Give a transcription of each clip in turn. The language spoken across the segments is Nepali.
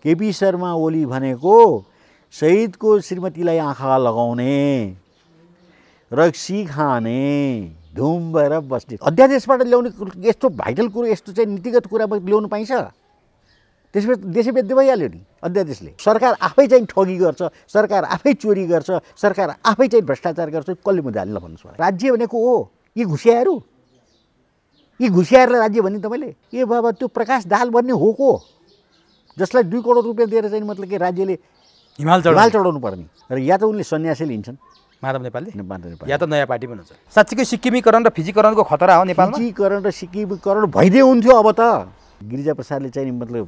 केपी शर्मा ओली भनेको शहीदको श्रीमतीलाई आँखा लगाउने, रक्सी खाने, धुम भएर बस्ने। अध्यादेशबाट ल्याउने यस्तो भाइटल कुरो, यस्तो चाहिँ नीतिगत कुरामा ल्याउनु पाइन्छ? त्यसपछि देशै बेच्दै भइहाल्यो नि अध्यादेशले। सरकार आफै चाहिँ ठगी गर्छ, सरकार आफै चोरी गर्छ, सरकार आफै चाहिँ भ्रष्टाचार गर्छ, कसले मुद्दा हाल्नु भन्नुहोस् मलाई? राज्य भनेको हो यी घुसियाहरू, यी घुसियाहरूलाई राज्य भन्ने तपाईँले? ए बाबा, त्यो प्रकाश दाहाल भन्ने हो को, जसलाई 2 करोड रुपियाँ दिएर चाहिँ मतलब कि राज्यले हिमाल चढाउनु पर्ने, र या त उनले सन्यासी लिन्छन् माधव नेपालले, या त नयाँ पार्टी बनाउँछ। साँच्चीकै सिक्किमीकरण र फिजीकरणको खतरा हो नेपालमा? फिजीकरण र सिक्किमीकरण भइदिए हुन्थ्यो। अब त गिरिजाप्रसादले चाहिँ मतलब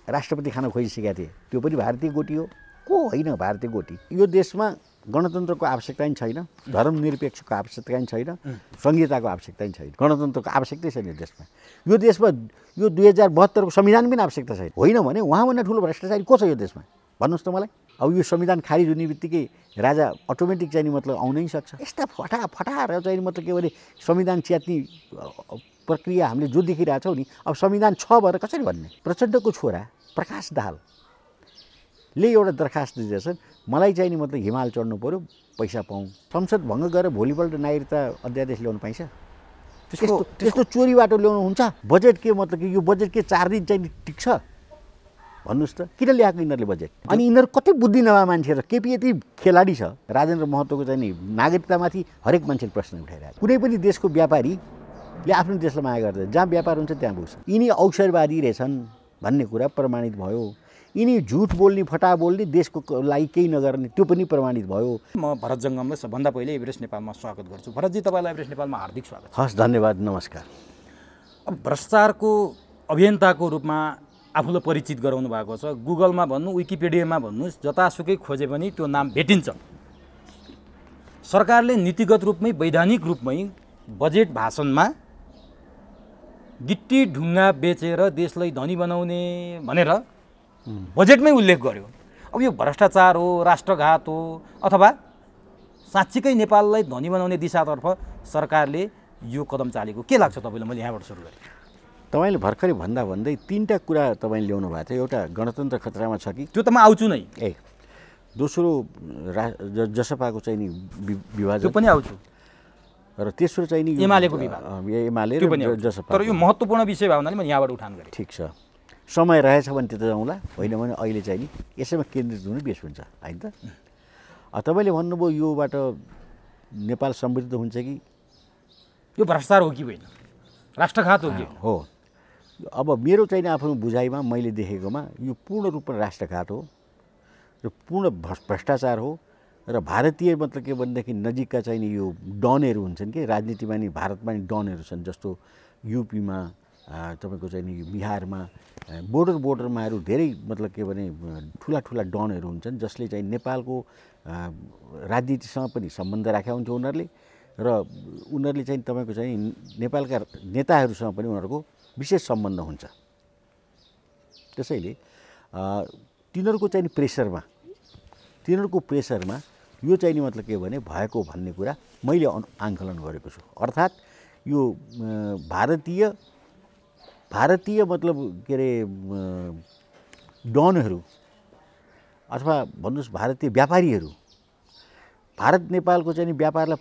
राष्ट्रपति खान खोजिसकेका थिए, त्यो पनि भारतीय गोटी हो को होइन? भारतीय गोटी। यो देशमा गणतन्त्रको आवश्यकता पनि छैन, धर्मनिरपेक्षको आवश्यकता पनि छैन, संहिताको आवश्यकता पनि छैन, गणतन्त्रको आवश्यकतै छैन यो देशमा। यो देशमा यो 2072 को संविधान पनि आवश्यकता छैन। होइन भने उहाँभन्दा ठुलो भ्रष्टाचारी को छ यो देशमा भन्नुहोस् त मलाई? अब यो संविधान खारिज हुने बित्तिकै राजा अटोमेटिक चाहिँ मतलब आउनै सक्छ। यस्ता फटाएर चाहिँ मतलब के भने संविधान च्यात्ने प्रक्रिया हामीले जो देखिरहेछौँ नि, अब संविधान छ भएर कसरी भन्ने? प्रचण्डको छोरा प्रकाश दाहालले एउटा दरखास्त दिँदैछन्, मलाई चाहिँ नि मतलब हिमाल चढ्नु पऱ्यो, पैसा पाऊँ। संसद भङ्ग गरेर भोलिपल्ट नागरिकता अध्यादेश ल्याउनु पाइन्छ? त्यस्तो चोरी बाटो ल्याउनु हुन्छ? बजेट के मतलब कि यो बजेट के 4 दिन चाहिँ टिक्छ भन्नुहोस् त? किन ल्याएको यिनीहरूले बजेट? अनि यिनीहरू कति बुद्धि नभए मान्छे र केपी यति खेलाडी छ। राजेन्द्र महतोको चाहिँ नि नागरिकतामाथि हरेक मान्छेले प्रश्न उठाइरहेको। कुनै पनि देशको व्यापारीले आफ्नो देशलाई माया गर्दैन, जहाँ व्यापार हुन्छ त्यहाँ पुग्छ। यिनी अवसरवादी रहेछन् भन्ने कुरा प्रमाणित भयो। यिनी झुट बोल्ने, फटा बोल्ने, देशको लागि केही नगर्ने, त्यो पनि प्रमाणित भयो। म भरत जङ्गमलाई सबभन्दा पहिले एभरेस्ट नेपालमा स्वागत गर्छु। भरतजी, तपाईँलाई एभरेस्ट नेपालमा हार्दिक स्वागत। हस्, धन्यवाद, नमस्कार। अब भ्रष्टाचारको अभियन्ताको रूपमा आफूलाई परिचित गराउनु भएको छ। गुगलमा भन्नु, विकिपिडियामा भन्नुहोस्, जतासुकै खोजे पनि त्यो नाम भेटिन्छ। सरकारले नीतिगत रूपमै, वैधानिक रूपमै बजेट भाषणमा गिट्टी ढुङ्गा बेचेर देशलाई धनी बनाउने भनेर बजेटमै उल्लेख गर्यो। अब यो भ्रष्टाचार हो, राष्ट्रघात हो, अथवा साँच्चीकै नेपाललाई धनी बनाउने दिशातर्फ सरकारले यो कदम चालेको के लाग्छ तपाईँलाई? मैले यहाँबाट सुरु गरेँ। तपाईँले भर्खरै भन्दै 3टा कुरा तपाईँले ल्याउनु भएको थियो। एउटा गणतन्त्र खतरामा छ कि? त्यो त म आउँछु नै। दोस्रो जसपाको चाहिँ नि विभाजन, त्यो पनि आउँछु। र तेस्रो चाहिँ नि एमालेको विभाग, एमाले र जसपा। तर यो महत्त्वपूर्ण विषय भयो भने म यहाँबाट उठान गरेँ। ठिक छ, समय रहेछ भने त्यता जाउँला, होइन भने अहिले चाहिँ नि यसैमा केन्द्रित हुनु बेस हुन्छ होइन त? तपाईँले भन्नुभयो योबाट नेपाल समृद्ध हुन्छ कि? यो भ्रष्टाचार हो कि होइन, राष्ट्रघात हो कि? हो। अब मेरो चाहिँ आफ्नो बुझाइमा, मैले देखेकोमा यो पूर्ण रूपमा राष्ट्रघात हो र पूर्ण भ्रष्टाचार हो। र भारतीय मतलब के भनेदेखि नजिकका चाहिँ नि यो डनहरू हुन्छन् कि राजनीतिमा नि, भारतमा नि डनहरू छन्। जस्तो युपीमा, तपाईँको चाहिँ नि बिहारमा, बोर्डरमाहरू धेरै मतलब के भने ठुला डनहरू हुन्छन्, जसले चाहिँ नेपालको राजनीतिसँग पनि सम्बन्ध राखेका हुन्छ उनीहरूले। र उनीहरूले चाहिँ तपाईँको चाहिँ नेपालका नेताहरूसँग पनि उनीहरूको विशेष सम्बन्ध हुन्छ। त्यसैले तिनीहरूको चाहिँ तिनीहरूको प्रेसरमा यो चाहिँ नि मतलब के भने भएको भन्ने कुरा मैले आङ्कलन गरेको छु। अर्थात् यो भारतीय मतलब के अरे डनहरू अथवा भन्नुहोस् भारतीय व्यापारीहरू, भारत नेपालको चाहिँ नि व्यापारलाई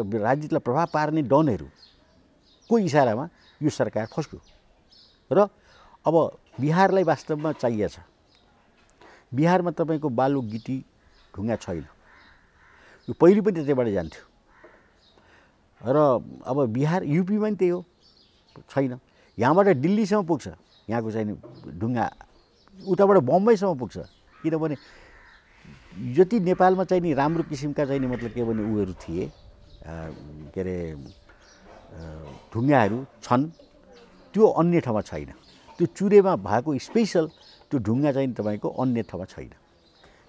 राजनीतिलाई प्रभाव पार्ने डनहरूको इसारामा यो सरकार फस्यो। र अब बिहारलाई वास्तवमा चाहिएछ। बिहारमा तपाईँको बालु, गिटी, ढुङ्गा छैन। यो पहिले पनि त्यतैबाट जान्थ्यो। र अब बिहार, युपीमा पनि त्यही हो, छैन। यहाँबाट दिल्लीसम्म पुग्छ यहाँको चाहिँ ढुङ्गा, उताबाट बम्बईसम्म पुग्छ। किनभने जति नेपालमा चाहिँ नि राम्रो किसिमका चाहिँ नि मतलब के भने उहरू थिए, के अरे ढुङ्गाहरू छन्, त्यो अन्य ठाउँमा छैन। त्यो चुरेमा भएको स्पेसल त्यो ढुङ्गा चाहिँ तपाईँको अन्य ठाउँमा छैन।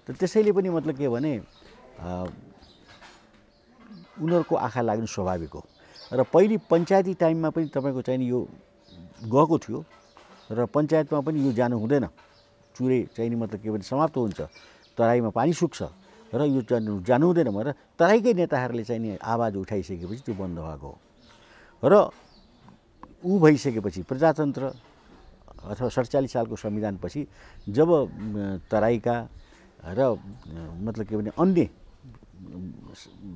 त त्यसैले पनि मतलब के भने उनीहरूको आँखा लाग्नु स्वाभाविक हो। र पहिले पञ्चायती टाइममा पनि तपाईँको चाहिँ यो गएको थियो, र पञ्चायतमा पनि यो जानु हुँदैन, चुरे चाहिँ मतलब के भने समाप्त हुन्छ, तराईमा पानी सुक्छ, र यो जानु हुँदैन भनेर तराईकै नेताहरूले चाहिँ नि आवाज उठाइसकेपछि त्यो बन्द भएको हो। र ऊ भइसकेपछि प्रजातन्त्र अथवा 47 सालको संविधानपछि जब तराईका र मतलब के भने अन्य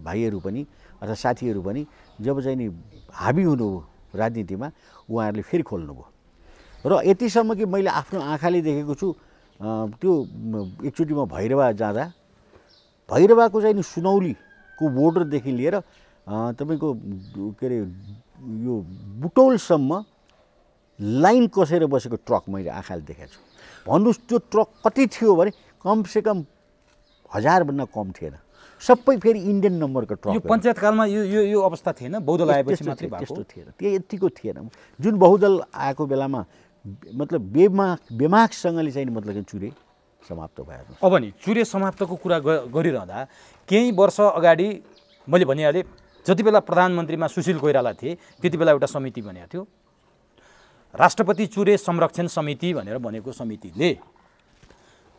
भाइहरू पनि अथवा साथीहरू पनि जब चाहिँ नि हाबी हुनुभयो राजनीतिमा, उहाँहरूले फेरि खोल्नुभयो। र यतिसम्म कि मैले आफ्नो आँखाले देखेको छु, त्यो एकचोटि म भैरवा जाँदा भैरवाको चाहिँ नि सुनौलीको बोर्डरदेखि लिएर तपाईँको के अरे यो बुटौलसम्म लाइन कसेर बसेको ट्रक मैले आँखाले देखेको छु। भन्नुहोस् त्यो ट्रक कति थियो भने कमसेकम 1000 भन्दा कम थिएन। सबै फेरि इन्डियन नम्बरको ट्रक। यो पञ्चायतकालमा यो अवस्था थिएन, बहुदल आएपछि मात्रै भएको? त्यस्तो थिएन, त्यो यतिको थिएन। जुन बहुदल आएको बेलामा मतलब बेमागसँगले चाहिँ मतलब कि चुरे समाप्त भयो। अब नि चुरे समाप्तको कुरा गरिरहँदा केही वर्ष अगाडि मैले भनिहालेँ, जति बेला प्रधानमन्त्रीमा सुशील कोइराला थिए त्यति बेला एउटा समिति बनेको थियो, राष्ट्रपति चुरे संरक्षण समिति भनेर बनेको समितिले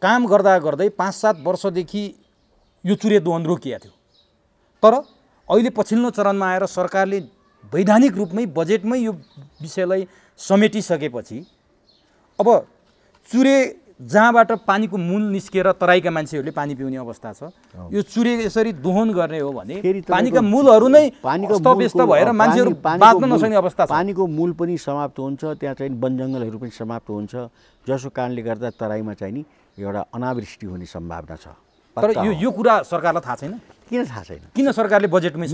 काम गर्दा गर्दै 5-7 वर्षदेखि यो चुरे दोहन रोकिएको थियो। तर अहिले पछिल्लो चरणमा आएर सरकारले वैधानिक रूपमै बजेटमै यो विषयलाई समेटिसकेपछि अब चुरे जहाँबाट पानीको मूल निस्केर तराईका मान्छेहरूले पानी पिउने अवस्था छ, यो चुरे यसरी दोहन गर्ने हो भने पानीका मूलहरू नै अस्तव्यस्त भएर मान्छेहरू बाँच्न नसक्ने अवस्था छ। पानीको मूल पनि समाप्त हुन्छ, त्यहाँ चाहिँ वनजङ्गलहरू पनि समाप्त हुन्छ, जसो कारणले गर्दा तराईमा चाहिँ नि एउटा अनावृष्टि हुने सम्भावना छ। तर यो कुरा सरकारलाई थाहा छैन। किन थाहा छैन? किन सरकारले बजेटमै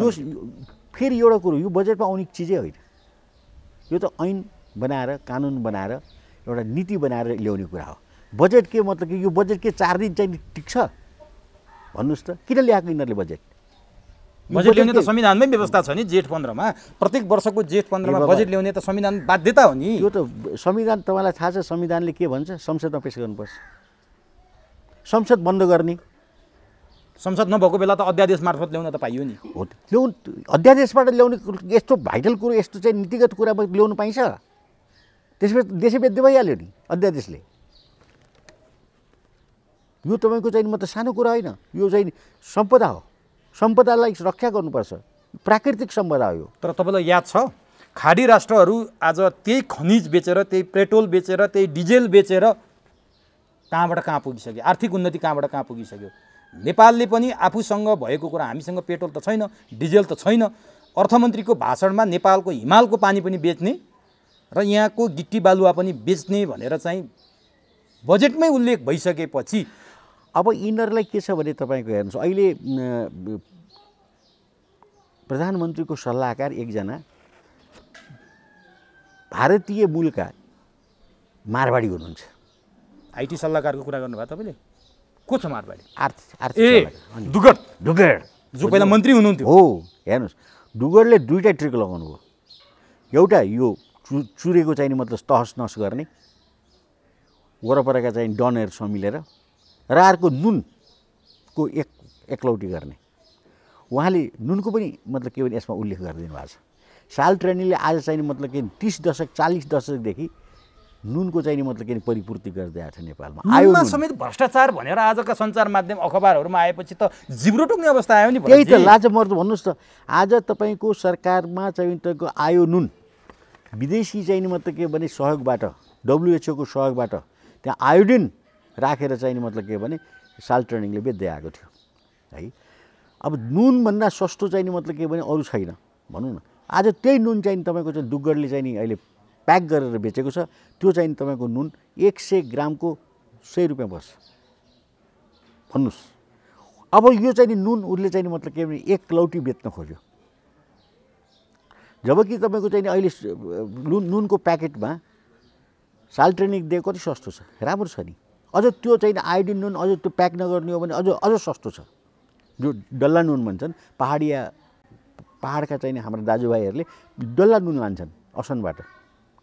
फेरि एउटा कुरो, यो बजेटमा आउने चिजै होइन, यो त ऐन बनाएर कानुन बनाएर एउटा नीति बनाएर ल्याउने कुरा हो। बजेट के मतलब कि यो बजेट के 4 दिन चाहिँ टिक्छ? भन्नुहोस् त, किन ल्याएको यिनीहरूले बजेट? बजेट ल्याउने त संविधानमै व्यवस्था छ नि, जेठ 15 मा प्रत्येक वर्षको जेठ 15 मा बजेट ल्याउने त संविधान बाध्यता हो नि। यो त संविधान तपाईँलाई थाहा छ संविधानले के भन्छ? संसदमा पेश गर्नुपर्छ, संसद बन्द गर्ने। संसद नभएको बेला त अध्यादेश मार्फत ल्याउन त पाइयो नि। हो, अध्यादेशबाट ल्याउने यस्तो भाइटल कुरो, यस्तो चाहिँ नीतिगत कुरा ल्याउनु पाइन्छ? त्यसपछि देशै बेच्दै भइहाल्यो नि अध्यादेशले। यो तपाईँको चाहिँ मतलब सानो कुरा होइन, यो चाहिँ सम्पदा हो, सम्पदालाई रक्षा गर्नुपर्छ, प्राकृतिक सम्पदा हो यो। तर तपाईँलाई याद छ खाडी राष्ट्रहरू आज त्यही खनिज बेचेर, त्यही पेट्रोल बेचेर, त्यही डिजेल बेचेर कहाँबाट कहाँ पुगिसक्यो, आर्थिक उन्नति कहाँबाट कहाँ पुगिसक्यो। नेपालले पनि आफूसँग भएको कुरा, हामीसँग पेट्रोल त छैन, डिजेल त छैन, अर्थमन्त्रीको भाषणमा नेपालको हिमालको पानी पनि बेच्ने र यहाँको गिट्टी बालुवा पनि बेच्ने भनेर चाहिँ बजेटमै उल्लेख भइसकेपछि अब यिनीहरूलाई के छ भने तपाईँको हेर्नुहोस्, अहिले प्रधानमन्त्रीको सल्लाहकार एकजना भारतीय मूलका मारवाडी हुनुहुन्छ। आइटी सल्लाहकारको कुरा गर्नुभयो तपाईँले? को छ मारवाडी? आर्थिक डुगड जो पहिला मन्त्री हुनुहुन्थ्यो। हो, हेर्नुहोस्, डुगडले 2टा ट्रिक लगाउनु भयो। एउटा यो चुरेको चाहिँ मतलब तहस नहस गर्ने, वरपरका चाहिँ डनहरू समिलेर, र अर्को नुनको एकलौटी गर्ने। उहाँले नुनको पनि मतलब के भने यसमा उल्लेख गरिदिनु भएको छ। साल ट्रेनिङले आज चाहिँ मतलब के 30 दशक 40 दशकदेखि नुनको चाहिँ मतलब के परिपूर्ति गर्दै आएको छ नेपालमा। आयो समेत भ्रष्टाचार भनेर आजका सञ्चार माध्यम अखबारहरूमा आएपछि त जिब्रो टोक्ने अवस्था आयो नि। त्यही त लाजमर्दो भन्नुहोस् त, आज तपाईँको सरकारमा चाहिँ तपाईँको आयो नुन विदेशी चाहिँ मतलब के भने सहयोगबाट, WHO को सहयोगबाट त्यहाँ आयोडिन राखेर चाहिँ मतलब के भने साल ट्रेनिङले बेच्दै आएको थियो है। अब नुनभन्दा सस्तो चाहिँ मतलब के भने अरू छैन भनौँ न। आज त्यही नुन चाहिँ तपाईँको चाहिँ डुग्गडले चाहिँ अहिले प्याक गरेर बेचेको छ। त्यो चाहिँ तपाईँको नुन 100 ग्रामको 100 रुपियाँ पर्छ भन्नुहोस्। अब यो चाहिँ नुन उसले चाहिँ मतलब के भने 1 लौटी बेच्न खोज्यो, जबकि तपाईँको चाहिँ अहिले नुनको प्याकेटमा साल ट्रेनिङ दिएको कति सस्तो छ, राम्रो छ नि। अझ त्यो चाहिँ आयोडिन नुन अझ त्यो प्याक नगर्ने हो भने अझ सस्तो छ, जो डल्ला नुन भन्छन्। पहाडका चाहिँ हाम्रो दाजुभाइहरूले डल्ला नुन लान्छन् असनबाट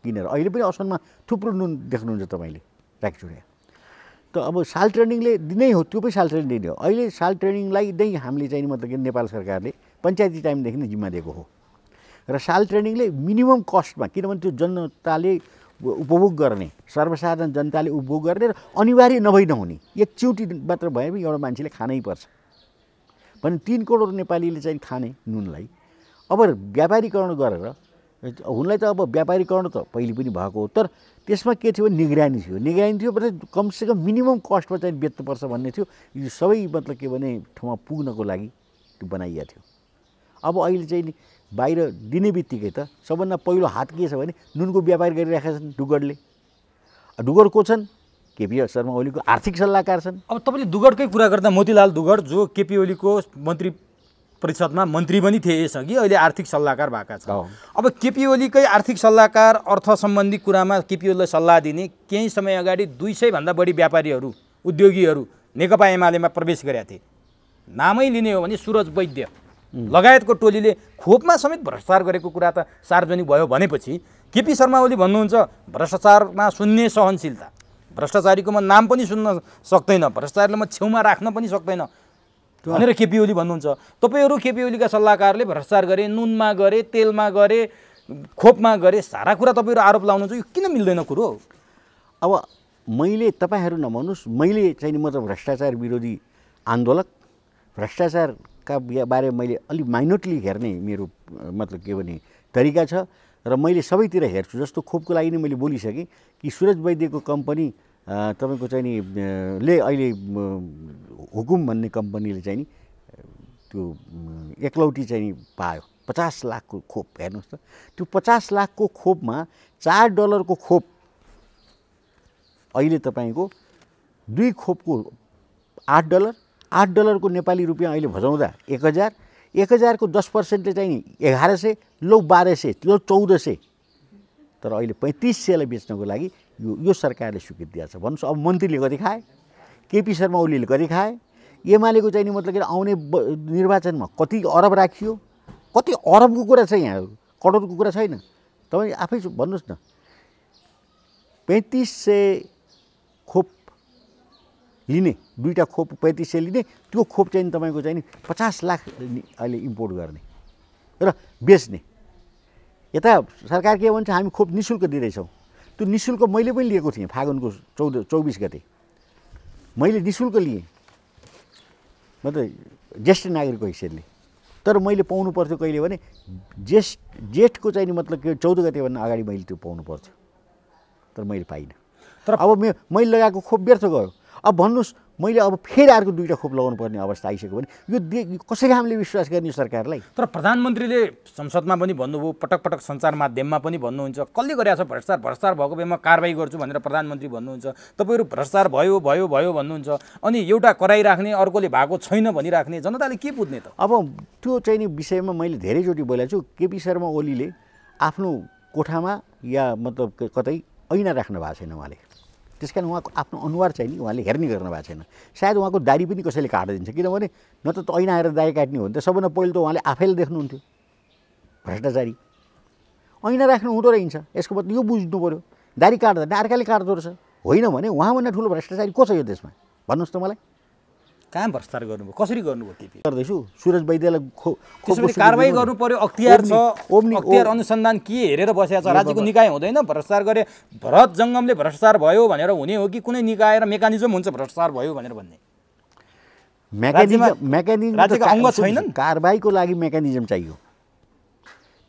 किनेर। अहिले पनि असनमा थुप्रो नुन देख्नुहुन्छ तपाईँले राखिचुडिया। त अब साल ट्रेनिङले दिनै हो, त्यो पनि साल ट्रेनिङ दिने हो। अहिले साल ट्रेनिङलाई नै हामीले चाहिँ मतलब कि नेपाल सरकारले पञ्चायती टाइमदेखि नै जिम्मा दिएको हो। र साल ट्रेनिङले मिनिमम कस्टमा, किनभने त्यो जनताले उपभोग गर्ने, सर्वसाधारण जनताले उपभोग गर्ने र अनिवार्य नहुने एकचोटि मात्र भए पनि एउटा मान्छेले खानै पर्छ भने 3 करोड नेपालीले चाहिँ खाने नुनलाई अब व्यापारीकरण गरेर उनलाई त अब व्यापारीकरण त पहिले पनि भएको हो, तर त्यसमा के थियो भने निगरानी थियो कमसेकम मिनिमम कस्टमा चाहिँ बेच्नुपर्छ भन्ने थियो। यो सबै मतलब के भने ठाउँमा पुग्नको लागि त्यो बनाइएको थियो। अब अहिले चाहिँ नि बाहिर दिने बित्तिकै त सबभन्दा पहिलो हात के छ भने नुनको व्यापार गरिरहेका छन् डुगरले। डुगर को छन्? केपी शर्मा ओलीको आर्थिक सल्लाहकार छन्। अब तपाईँले डुगरकै कुरा गर्दा मोतीलाल डुगर जो केपी ओलीको मन्त्री परिषदमा मन्त्री पनि थिए यसअघि, अहिले आर्थिक सल्लाहकार भएका छन्। अब केपी ओलीकै आर्थिक सल्लाहकार अर्थ सम्बन्धी कुरामा केपी ओलीलाई सल्लाह दिने केही समय अगाडि 200 भन्दा बढी व्यापारीहरू उद्योगीहरू नेकपा एमालेमा प्रवेश गरेका थिए। नामै लिने हो भने सुरज वैद्य लगायतको टोलीले खोपमा समेत भ्रष्टाचार गरेको कुरा त सार्वजनिक भयो भनेपछि केपी शर्मा ओली भन्नुहुन्छ भ्रष्टाचारमा शून्य सहनशीलता, भ्रष्टाचारीकोमा नाम पनि सुन्न सक्दैन, भ्रष्टाचारीलाई म छेउमा राख्न पनि सक्दैन भनेर केपी ओली भन्नुहुन्छ। तपाईँहरू केपी ओलीका सल्लाहकारले भ्रष्टाचार गरे, नुनमा गरे, तेलमा गरे, खोपमा गरे, सारा कुरा तपाईँहरू आरोप लाउनुहुन्छ। यो किन मिल्दैन कुरो? अब मैले तपाईँहरू नभन्नुहोस्, मैले चाहिँ म त भ्रष्टाचार विरोधी आन्दोलक, भ्रष्टाचारका बारे मैले अलिक माइन्युटली हेर्ने मेरो मतलब के भने तरिका छ र मैले सबैतिर हेर्छु। जस्तो खोपको लागि नै मैले बोलिसकेँ कि सुरज वैद्यको कम्पनी तपाईँको चाहिँ नि ले अहिले हुकुम भन्ने कम्पनीले चाहिँ नि त्यो एकलौटी चाहिँ नि पायो 50 लाखको खोप। हेर्नुहोस् त, त्यो 50 लाखको खोपमा $4 को खोप अहिले तपाईँको 2 खोपको $8, $8 को नेपाली रुपियाँ अहिले भजाउँदा 1000, 1000 को 10% चाहिँ नि 1100, लो 1200, लो 1400, तर अहिले 3500लाई बेच्नको लागि यो सरकारले स्वीकृति दिएको छ। भन्नुहोस् अब मन्त्रीले कति खाए, केपी शर्मा ओलीले कति खाए, एमालेको चाहिँ नि मतलब के आउने निर्वाचनमा कति अरब राखियो, कति अरबको कुरा छ यहाँ, करोडको कुरा छैन। तपाईँ आफै भन्नुहोस् न, 3500 खोप लिने, 2टा खोप 3500 लिने, त्यो खोप चाहिँ तपाईँको चाहिँ नि 50 लाख अहिले इम्पोर्ट गर्ने र बेच्ने। यता सरकार के भन्छ हामी खोप निःशुल्क दिँदैछौँ। त्यो निःशुल्क मैले पनि लिएको थिएँ फागुनको 24 गते, मैले निःशुल्क लिएँ, म त ज्येष्ठ नागरिकको हैसियतले। तर मैले पाउनु पर्थ्यो कहिले भने जेठको चाहिँ नि मतलब के 14 गतेभन्दा अगाडि मैले त्यो पाउनु पर्थ्यो, तर मैले पाइनँ। तर अब मैले लगाएको खोप व्यर्थ गयो। अब भन्नुहोस् मैले अब फेरि अर्को 2टा खोप लगाउनु पर्ने अवस्था आइसक्यो भने यो कसरी हामीले विश्वास गर्ने सरकारलाई? तर प्रधानमन्त्रीले संसदमा पनि भन्नुभयो, पटक पटक सञ्चार माध्यममा पनि भन्नुहुन्छ कसले गरेछ भ्रष्टाचार भएको बेलामा कारबाही गर्छु भनेर प्रधानमन्त्री भन्नुहुन्छ। तपाईँहरू भ्रष्टाचार भयो भयो भयो भन्नुहुन्छ, अनि एउटा कराइराख्ने अर्कोले भएको छैन भनिराख्ने, जनताले के बुझ्ने त? अब त्यो चाहिँ नि विषयमा मैले धेरैचोटि बोलेको छु। केपी शर्मा ओलीले आफ्नो कोठामा या मतलब कतै ऐना राख्नु भएको छैन उहाँले, त्यस कारण उहाँको आफ्नो अनुहार चाहिँ नि उहाँले हेर्ने गर्नु भएको छैन। सायद उहाँको दाढी पनि कसैले काटिदिन्छ, किनभने न त ऐना हेरेर दाढी काट्ने हो भने त सबभन्दा पहिलो त उहाँले आफैले देख्नुहुन्थ्यो भ्रष्टाचारी। ऐना राख्नु हुँदो रहेछ, यसको मतलब यो बुझ्नु पऱ्यो दाढी काट्दा अर्काले काट्दो रहेछ, होइन भने उहाँभन्दा ठुलो भ्रष्टाचारी को छ यो देशमा? भन्नुहोस् त मलाई। कहाँ भ्रष्टाचार गर्नुभयो, कसरी गर्नुभयो? केपी गर्दैछु सुरज वैद्यलाई कारबाही गर्नु पर्यो, अख्तियार छ, अख्तियार अनुसन्धान के हेरेर बसेको छ? राज्यको निकाय हुँदैन? भ्रष्टाचार गरे भरत जङ्गमले भ्रष्टाचार भयो भनेर हुने हो कि कुनै निकाय र मेकानिजम हुन्छ भ्रष्टाचार भयो भनेर भन्ने? राज्यका अंग छैनन्। कारबाहीको लागि मेकानिजम चाहियो।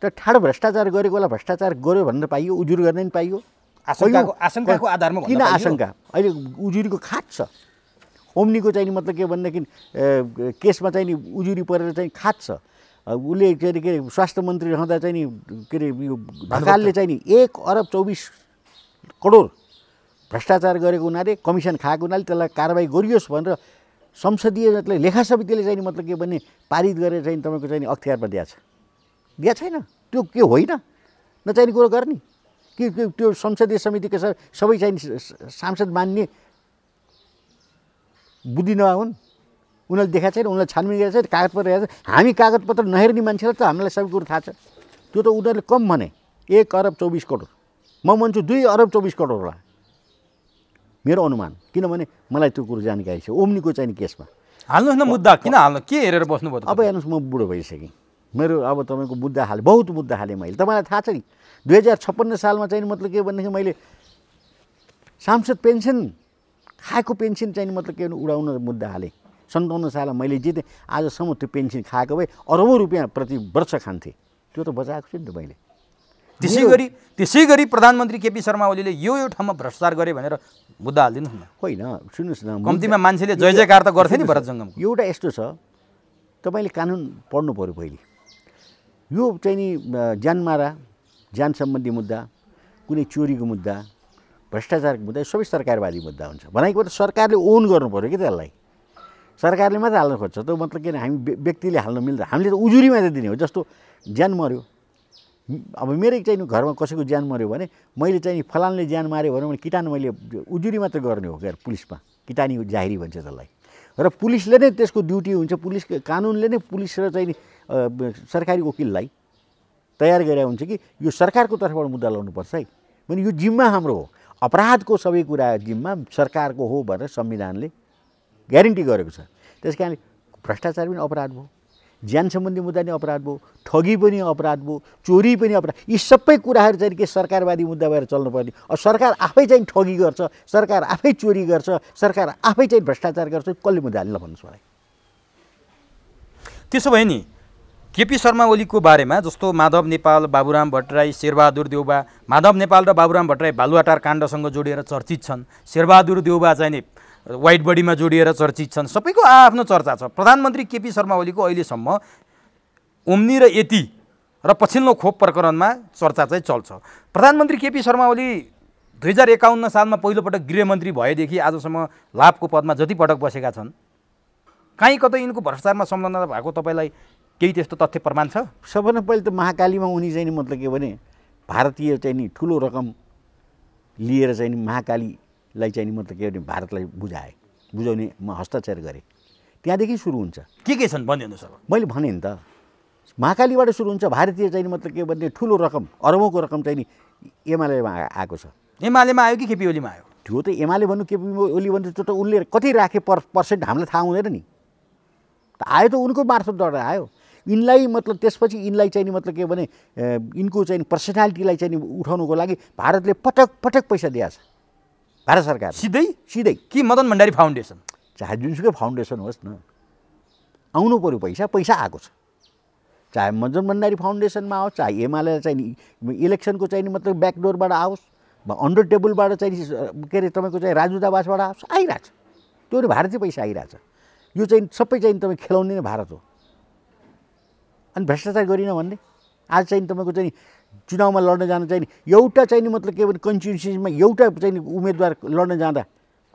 त ठाडो भ्रष्टाचार गरेकोलाई भ्रष्टाचार गर्यो भनेर पाइयो, उजुरी गर्ने पनि पाइयो। आशंकाको आधारमा किन आशंका? अहिले उजुरीको खाट छ। ओम्नीको चाहिँ मतलब के भनेदेखि केसमा चाहिँ नि उजुरी परेर चाहिँ खाट छ। उसले के अरे स्वास्थ्य मन्त्री रहँदा चाहिँ नि के अरे यो ढकालले चाहिँ नि 1 अरब 24 करोड भ्रष्टाचार गरेको हुनाले, कमिसन खाएको हुनाले त्यसलाई कारबाही गरियोस् भनेर संसदीय मतलब लेखा समितिले चाहिँ मतलब के भन्ने पारित गरेर चाहिँ तपाईँको चाहिँ अख्तियारमा दिएको छैन। त्यो के होइन नचाहिने कुरो गर्ने कि त्यो संसदीय समितिका सबै चाहिँ सांसद मान्ने बुद्धि नहुन्, उनीहरूले देखाएको छैन, उनीहरूले छानबिन गरेको छ, कागजपत्र हेरेको छ। हामी कागजपत्र नहेर्ने मान्छेलाई त हामीलाई सबै कुरो थाहा छ। त्यो त उनीहरूले कम भने 1 अरब 24 करोड, म भन्छु 2 अरब 24 करोड होला मेरो अनुमान, किनभने मलाई त्यो कुरो जानकारी छ। ओम्नीको चाहिँ केसमा हाल्नुहोस् न मुद्दा, किन हाल्नु, के हेरेर बस्नुभयो? अब हेर्नुहोस्, म बुढो भइसकेँ, मेरो अब तपाईँको मुद्दा हालेँ, बहुत मुद्दा हालेँ मैले। तपाईँलाई थाहा छ नि 2056 सालमा चाहिँ मतलब के भनेदेखि मैले सांसद पेन्सन खाएको पेन्सन चाहिँ मतलब के उडाउन मुद्दा हालेँ। 57 सालमा मैले जितेँ, आजसम्म त्यो पेन्सन खाएको भए अरबौँ रुपियाँ प्रति वर्ष खान्थेँ। त्यो त बचाएको छु नि त मैले। त्यसै गरी प्रधानमन्त्री केपी शर्मा ओलीले यो ठाउँमा भ्रष्टाचार गरे भनेर मुद्दा हालिदिनुहोस् न। होइन सुन्नुहोस् न, कम्तीमा मान्छेले जय जयकार त गर्थे नि भरत जङ्गमको। एउटा यस्तो छ, तपाईँले कानुन पढ्नु पऱ्यो पहिले। यो चाहिँ नि ज्यानमारा, ज्यान सम्बन्धी मुद्दा, कुनै चोरीको मुद्दा, भ्रष्टाचारको मुद्दा सबै सरकारवादी मुद्दा हुन्छ। भनेको त सरकारले ओन गर्नु पऱ्यो कि त्यसलाई, सरकारले मात्रै हाल्न खोज्छ त। मतलब किन हामी व्यक्तिले हाल्न मिल्दैन, हामीले त उजुरी मात्रै दिने हो। जस्तो ज्यान मऱ्यो, अब मेरै चाहिँ घरमा कसैको ज्यान मऱ्यो भने मैले चाहिँ फलानले ज्यान माऱ्यो भने मैले किटान मैले उजुरी मात्रै गर्ने हो क्या, पुलिसमा किटानी जाहेरी भन्छ त्यसलाई। र पुलिसले नै त्यसको ड्युटी हुन्छ, पुलिस कानुनले नै पुलिस र चाहिँ सरकारी वकिललाई तयार गरे हुन्छ कि यो सरकारको तर्फबाट मुद्दा लाउनुपर्छ है भने यो जिम्मा हाम्रो हो। अपराधको सबै कुरा जिम्मा सरकारको हो भनेर संविधानले ग्यारेन्टी गरेको छ। त्यस कारणले भ्रष्टाचार पनि अपराध भयो, ज्यान सम्बन्धी मुद्दा पनि अपराध भयो, ठगी पनि अपराध भयो, चोरी पनि अपराध। यी सबै कुराहरू चाहिँ के सरकारवादी मुद्दा भएर चल्नुपर्ने। अब सरकार आफै चाहिँ ठगी गर्छ, सरकार आफै चोरी गर्छ, सरकार आफै चाहिँ भ्रष्टाचार गर्छ, कसले मुद्दा हाल्नु भन्नुहोस् मलाई। त्यसो भए नि केपी शर्मा ओलीको बारेमा जस्तो माधव नेपाल, बाबुराम भट्टराई, शेरबहादुर देउबा, माधव नेपाल र बाबुराम भट्टराई बालुवाटार काण्डसँग जोडिएर चर्चित छन्, शेरबहादुर देउबा चाहिँ नि वाइट बडीमा जोडिएर चर्चित छन्, सबैको आफ्नो चर्चा छ। प्रधानमन्त्री केपी शर्मा ओलीको अहिलेसम्म ओम्नी र यति र पछिल्लो खोप प्रकरणमा चर्चा चाहिँ चल्छ। प्रधानमन्त्री केपी शर्मा ओली 2051 सालमा पहिलोपटक गृहमन्त्री भएदेखि आजसम्म लाभको पदमा जति पटक बसेका छन्, काहीँ कतै यिनको भ्रष्टाचारमा संलग्नता भएको तपाईँलाई केही त्यस्तो तथ्य प्रमाण छ? सबभन्दा पहिले त महाकालीमा उनी चाहिँ नि मतलब के भने भारतीय चाहिँ नि ठुलो रकम लिएर चाहिँ नि महाकालीलाई चाहिँ नि मतलब के भने भारतलाई बुझाउने म हस्ताक्षर गरेँ। त्यहाँदेखि सुरु हुन्छ। के छन् भनिदिनुहोस् अब। मैले भने नि त, महाकालीबाट सुरु हुन्छ। भारतीय चाहिँ मतलब के भने ठुलो रकम, अरबौँको रकम चाहिँ नि एमालेमा आएको छ। एमालेमा आयो कि केपी ओलीमा आयो? त्यो त एमाले भन्नु केपी ओली भन्नु त्यो त उसले कति राखे पर्सेन्ट हामीलाई थाहा हुँदैन नि। आयो त उनको मार्फतबाट आयो। यिनलाई मतलब त्यसपछि यिनलाई चाहिँ नि मतलब के भने यिनको चाहिँ पर्सनालिटीलाई चाहिँ उठाउनुको लागि भारतले पटक पटक पैसा दिएको छ, भारत सरकार सिधै कि मदन भण्डारी फाउन्डेसन, चाहे जुनसुकै फाउन्डेसन होस् न, आउनु पऱ्यो पैसा आएको छ। चाहे मदन भण्डारी फाउन्डेसनमा आओस्, चाहे एमाले चाहिँ इलेक्सनको चाहिँ मतलब ब्याकडोरबाट आओस्, अन्डर टेबलबाट चाहिँ के अरे तपाईँको चाहिँ राजुदावासबाट आओस्, आइरहेछ। त्यो भारतीय पैसा आइरहेछ। यो चाहिँ सबै चाहिँ तपाईँ खेलाउने नै भारत हो। अनि भ्रष्टाचार गरिन भन्ने आज चाहिँ तपाईँको चाहिँ चुनावमा लड्न जान चाहिँ एउटा चाहिँ मतलब के भने कन्स्टिट्युन्सीमा एउटा चाहिँ उम्मेदवार लड्न जाँदा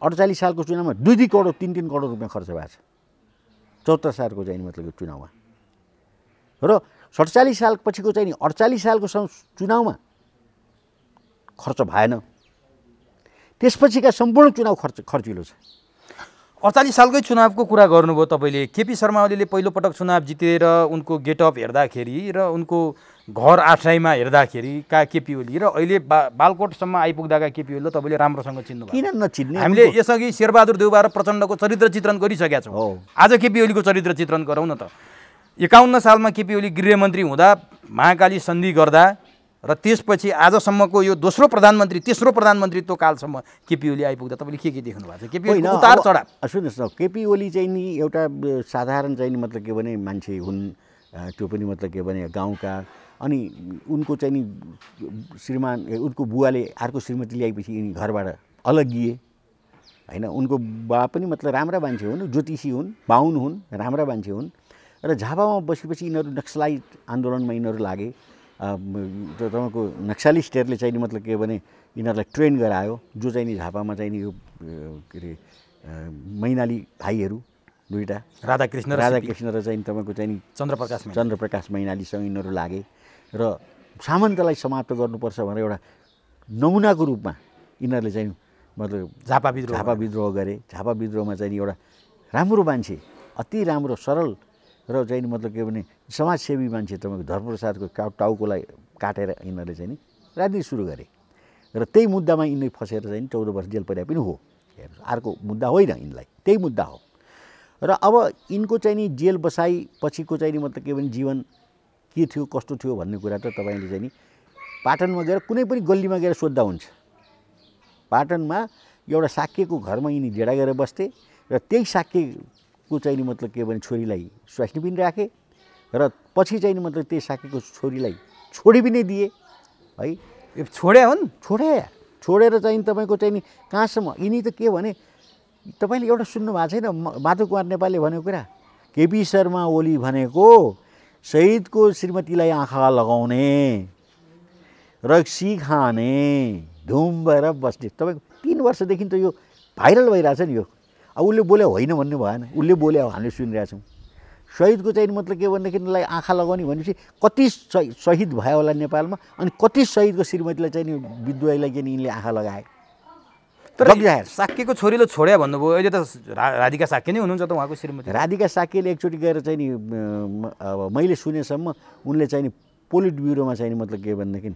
48 सालको चुनावमा 2-2 करोड 3-3 करोड रुपियाँ खर्च भएको छ। 74 सालको चाहिँ मतलब चुनावमा र 47 साल पछिको चाहिँ 48 सालको चुनावमा खर्च भएन। त्यसपछिका सम्पूर्ण चुनाव खर्चिलो छ। 48 सालकै चुनावको कुरा गर्नुभयो तपाईँले। केपी शर्मा ओलीले पहिलोपटक चुनाव जितेर उनको गेटअप हेर्दाखेरि र उनको घर आश्रयमा हेर्दाखेरि केपी ओली र अहिले बालकोटसम्म आइपुग्दाका केपी ओलीलाई तपाईँले राम्रोसँग चिन्नुभयो। किन नचिन्ने? हामीले यसअघि शेरबहादुर देउबा र प्रचण्डको चरित्र चित्रण गरिसकेका छौँ। आज केपी ओलीको चरित्र चित्रण गरौँ न त। 51 सालमा केपी ओली गृहमन्त्री हुँदा महाकाली सन्धि गर्दा र त्यसपछि आजसम्मको यो तेस्रो प्रधानमन्त्रीत्व कालसम्म केपी ओली आइपुग्दा तपाईँले के देख्नु भएको छ? केपी ओली उतार चढाव। सुन्नुहोस् न, केपी ओली चाहिँ नि एउटा साधारण चाहिँ मतलब के भने मान्छे हुन्, त्यो पनि मतलब के भने गाउँका। अनि उनको चाहिँ नि श्रीमान उनको बुवाले अर्को श्रीमती ल्याएपछि यिनी घरबाट अलगिए होइन। उनको बा पनि मतलब राम्रा मान्छे हुन्, ज्योतिषी हुन्, बाहुन हुन्, राम्रा मान्छे हुन्। र झापामा बसेपछि यिनीहरू नक्सलाइट आन्दोलनमा यिनीहरू लागे। तपाईँको नक्सलिस्टहरूले चाहिँ मतलब के भने यिनीहरूलाई ट्रेन गरायो, जो चाहिँ नि झापामा चाहिँ नि यो के अरे मैनाली भाइहरू दुईवटा राधाकृष्ण र चाहिँ तपाईँको चाहिँ चन्द्रप्रकाश मैनालीसँग यिनीहरू लागे र सामन्तलाई समाप्त गर्नुपर्छ भनेर एउटा नमुनाको रूपमा यिनीहरूले चाहिँ मतलब झापा विद्रोह गरे। झापा विद्रोहमा चाहिँ एउटा राम्रो मान्छे, अति राम्रो सरल र चाहिँ मतलब के भने समाजसेवी मान्छे तपाईँको धर्मप्रसादको टाउकोलाई काटेर यिनीहरूले चाहिँ राजनीति सुरु गरे। र त्यही मुद्दामा यिनी फसेर चाहिँ 14 वर्ष जेल परे पनि हो। अर्को मुद्दा होइन, यिनलाई त्यही मुद्दा हो। र अब यिनको चाहिँ नि जेल बसाइ पछिको चाहिँ मतलब के भने जीवन के थियो कस्तो थियो भन्ने कुरा त तपाईँले चाहिँ नि पाटनमा गएर कुनै पनि गल्लीमा गएर सोद्धा हुन्छ। पाटनमा एउटा साक्यको घरमा यिनी जेडा गरेर बस्थे र त्यही साक्यको चाहिँ नि मतलब के भने छोरीलाई स्वास्नी पनि राखे र पछि चाहिँ नि मतलब त्यही साक्यको छोरीलाई छोडी पनि दिए है। यो छोडे हुन् छोडेर चाहिँ तपाईँको चाहिँ नि कहाँसम्म यिनी त के भने तपाईँले एउटा सुन्नु भएको छैन माधव कुमार नेपालले भनेको कुरा केपी शर्मा ओली भनेको शहीदको श्रीमतीलाई आँखा लगाउने रक्सी खाने धुम भएर बस्ने तपाईँको 3 वर्षदेखि त यो भाइरल भइरहेछ नि यो अब उसले बोल्यो होइन भन्नु भएन उसले बोल्यो हामीले सुनिरहेछौँ शहीदको चाहिँ मतलब के भनेदेखिलाई आँखा लगाउने भनेपछि कति शहीद भयो होला नेपालमा अनि कति शहीदको श्रीमतीलाई चाहिँ नि विधुवाईलाई चाहिँ यिनले आँखा लगाए तर साक्यको छोरीले छोड्या भन्नुभयो अहिले त राधिका साक्य नै हुनुहुन्छ त उहाँको श्रीमती राधिका साक्यले एकचोटि गएर चाहिँ नि मैले सुनेसम्म उनले चाहिँ नि पोलिट ब्युरोमा चाहिँ मतलब के भनेदेखि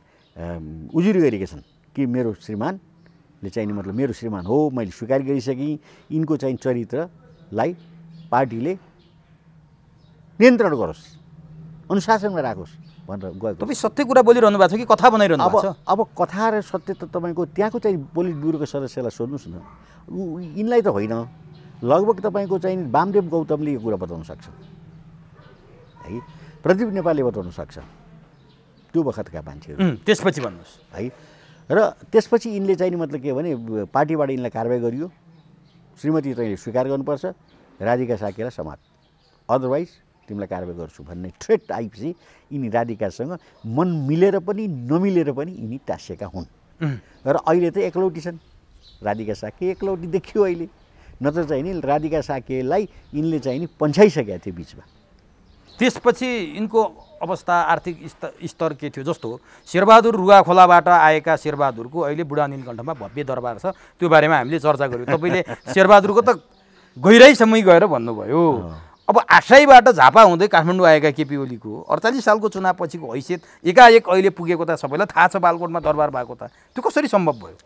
उजुरी गरेका छन् कि मेरो श्रीमानले चाहिँ नि मतलब मेरो श्रीमान हो मैले स्वीकार गरिसकेँ यिनको चाहिँ चरित्रलाई पार्टीले नियन्त्रण गरोस् अनुशासनमा राखोस् भनेर गएको तपाईँ सत्य कुरा बोलिरहनु भएको छ कि कथा बनाइरहनु भएको छ अब कथा र सत्य त तपाईँको त्यहाँको चाहिँ पोलिट ब्युरोको सदस्यलाई सोध्नुहोस् न यिनलाई त होइन लगभग तपाईँको चाहिँ वामदेव गौतमले यो कुरा बताउन सक्छ है प्रदीप नेपालले बताउन सक्छ त्यो बखतका मान्छेहरू त्यसपछि भन्नुहोस् है र त्यसपछि यिनले चाहिँ मतलब के भने पार्टीबाट यिनलाई कारबाही गरियो श्रीमती तैँले स्वीकार गर्नुपर्छ राधिका साक्यलाई समात अदरवाइज तिमीलाई कारबाही गर्छु भन्ने थ्रेट आएपछि यिनी राधिकासँग मन मिलेर पनि नमिलेर पनि यिनी टाँसेका हुन् र अहिले त एकलौटी छन् राधिका साक्य एकलौटी देखियो अहिले नत्र चाहिँ नि राधिका साक्यलाई यिनले चाहिँ नि पन्छाइसकेका थिए बिचमा त्यसपछि यिनको अवस्था आर्थिक स्तर के थियो जस्तो शेरबहादुर रुगाखोलाबाट आएका शेरबहादुरको अहिले बुढा नीलकण्ठमा भव्य दरबार छ त्यो बारेमा हामीले चर्चा गऱ्यौँ तपाईँले शेरबहादुरको त गहिराइसम्मै गएर भन्नुभयो अब आशाईबाट झापा हुँदै काठमाडौँ आएका केपी ओलीको 48 सालको चुनावपछिको हैसियत एकाएक अहिले पुगेको त सबैलाई थाहा छ बालकोटमा दरबार भएको त त्यो कसरी सम्भव भयो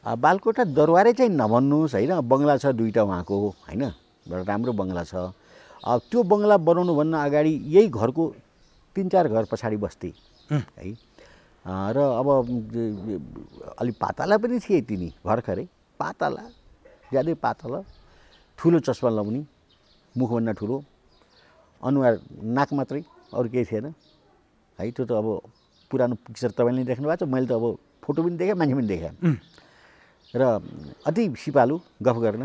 बालकोटा दरबारै चाहिँ नभन्नुहोस् होइन बङ्गला छ 2टा उहाँको होइन राम्रो बङ्गला छ त्यो बङ्गला बनाउनुभन्दा अगाडि यही घरको 3-4 घर पछाडि बस्थे है र अब अलि पातला पनि थिए तिनी भर्खरै पातला ज्यादै पातला ठुलो चस्मा लाउने मुखभन्दा ठुलो अनुहार नाक मात्रै अरू केही थिएन है त्यो त अब पुरानो पिक्चर तपाईँले देख्नु भएको छ मैले त अब फोटो पनि देखेँ मान्छे पनि देखेँ र अति सिपालु गफ गर्न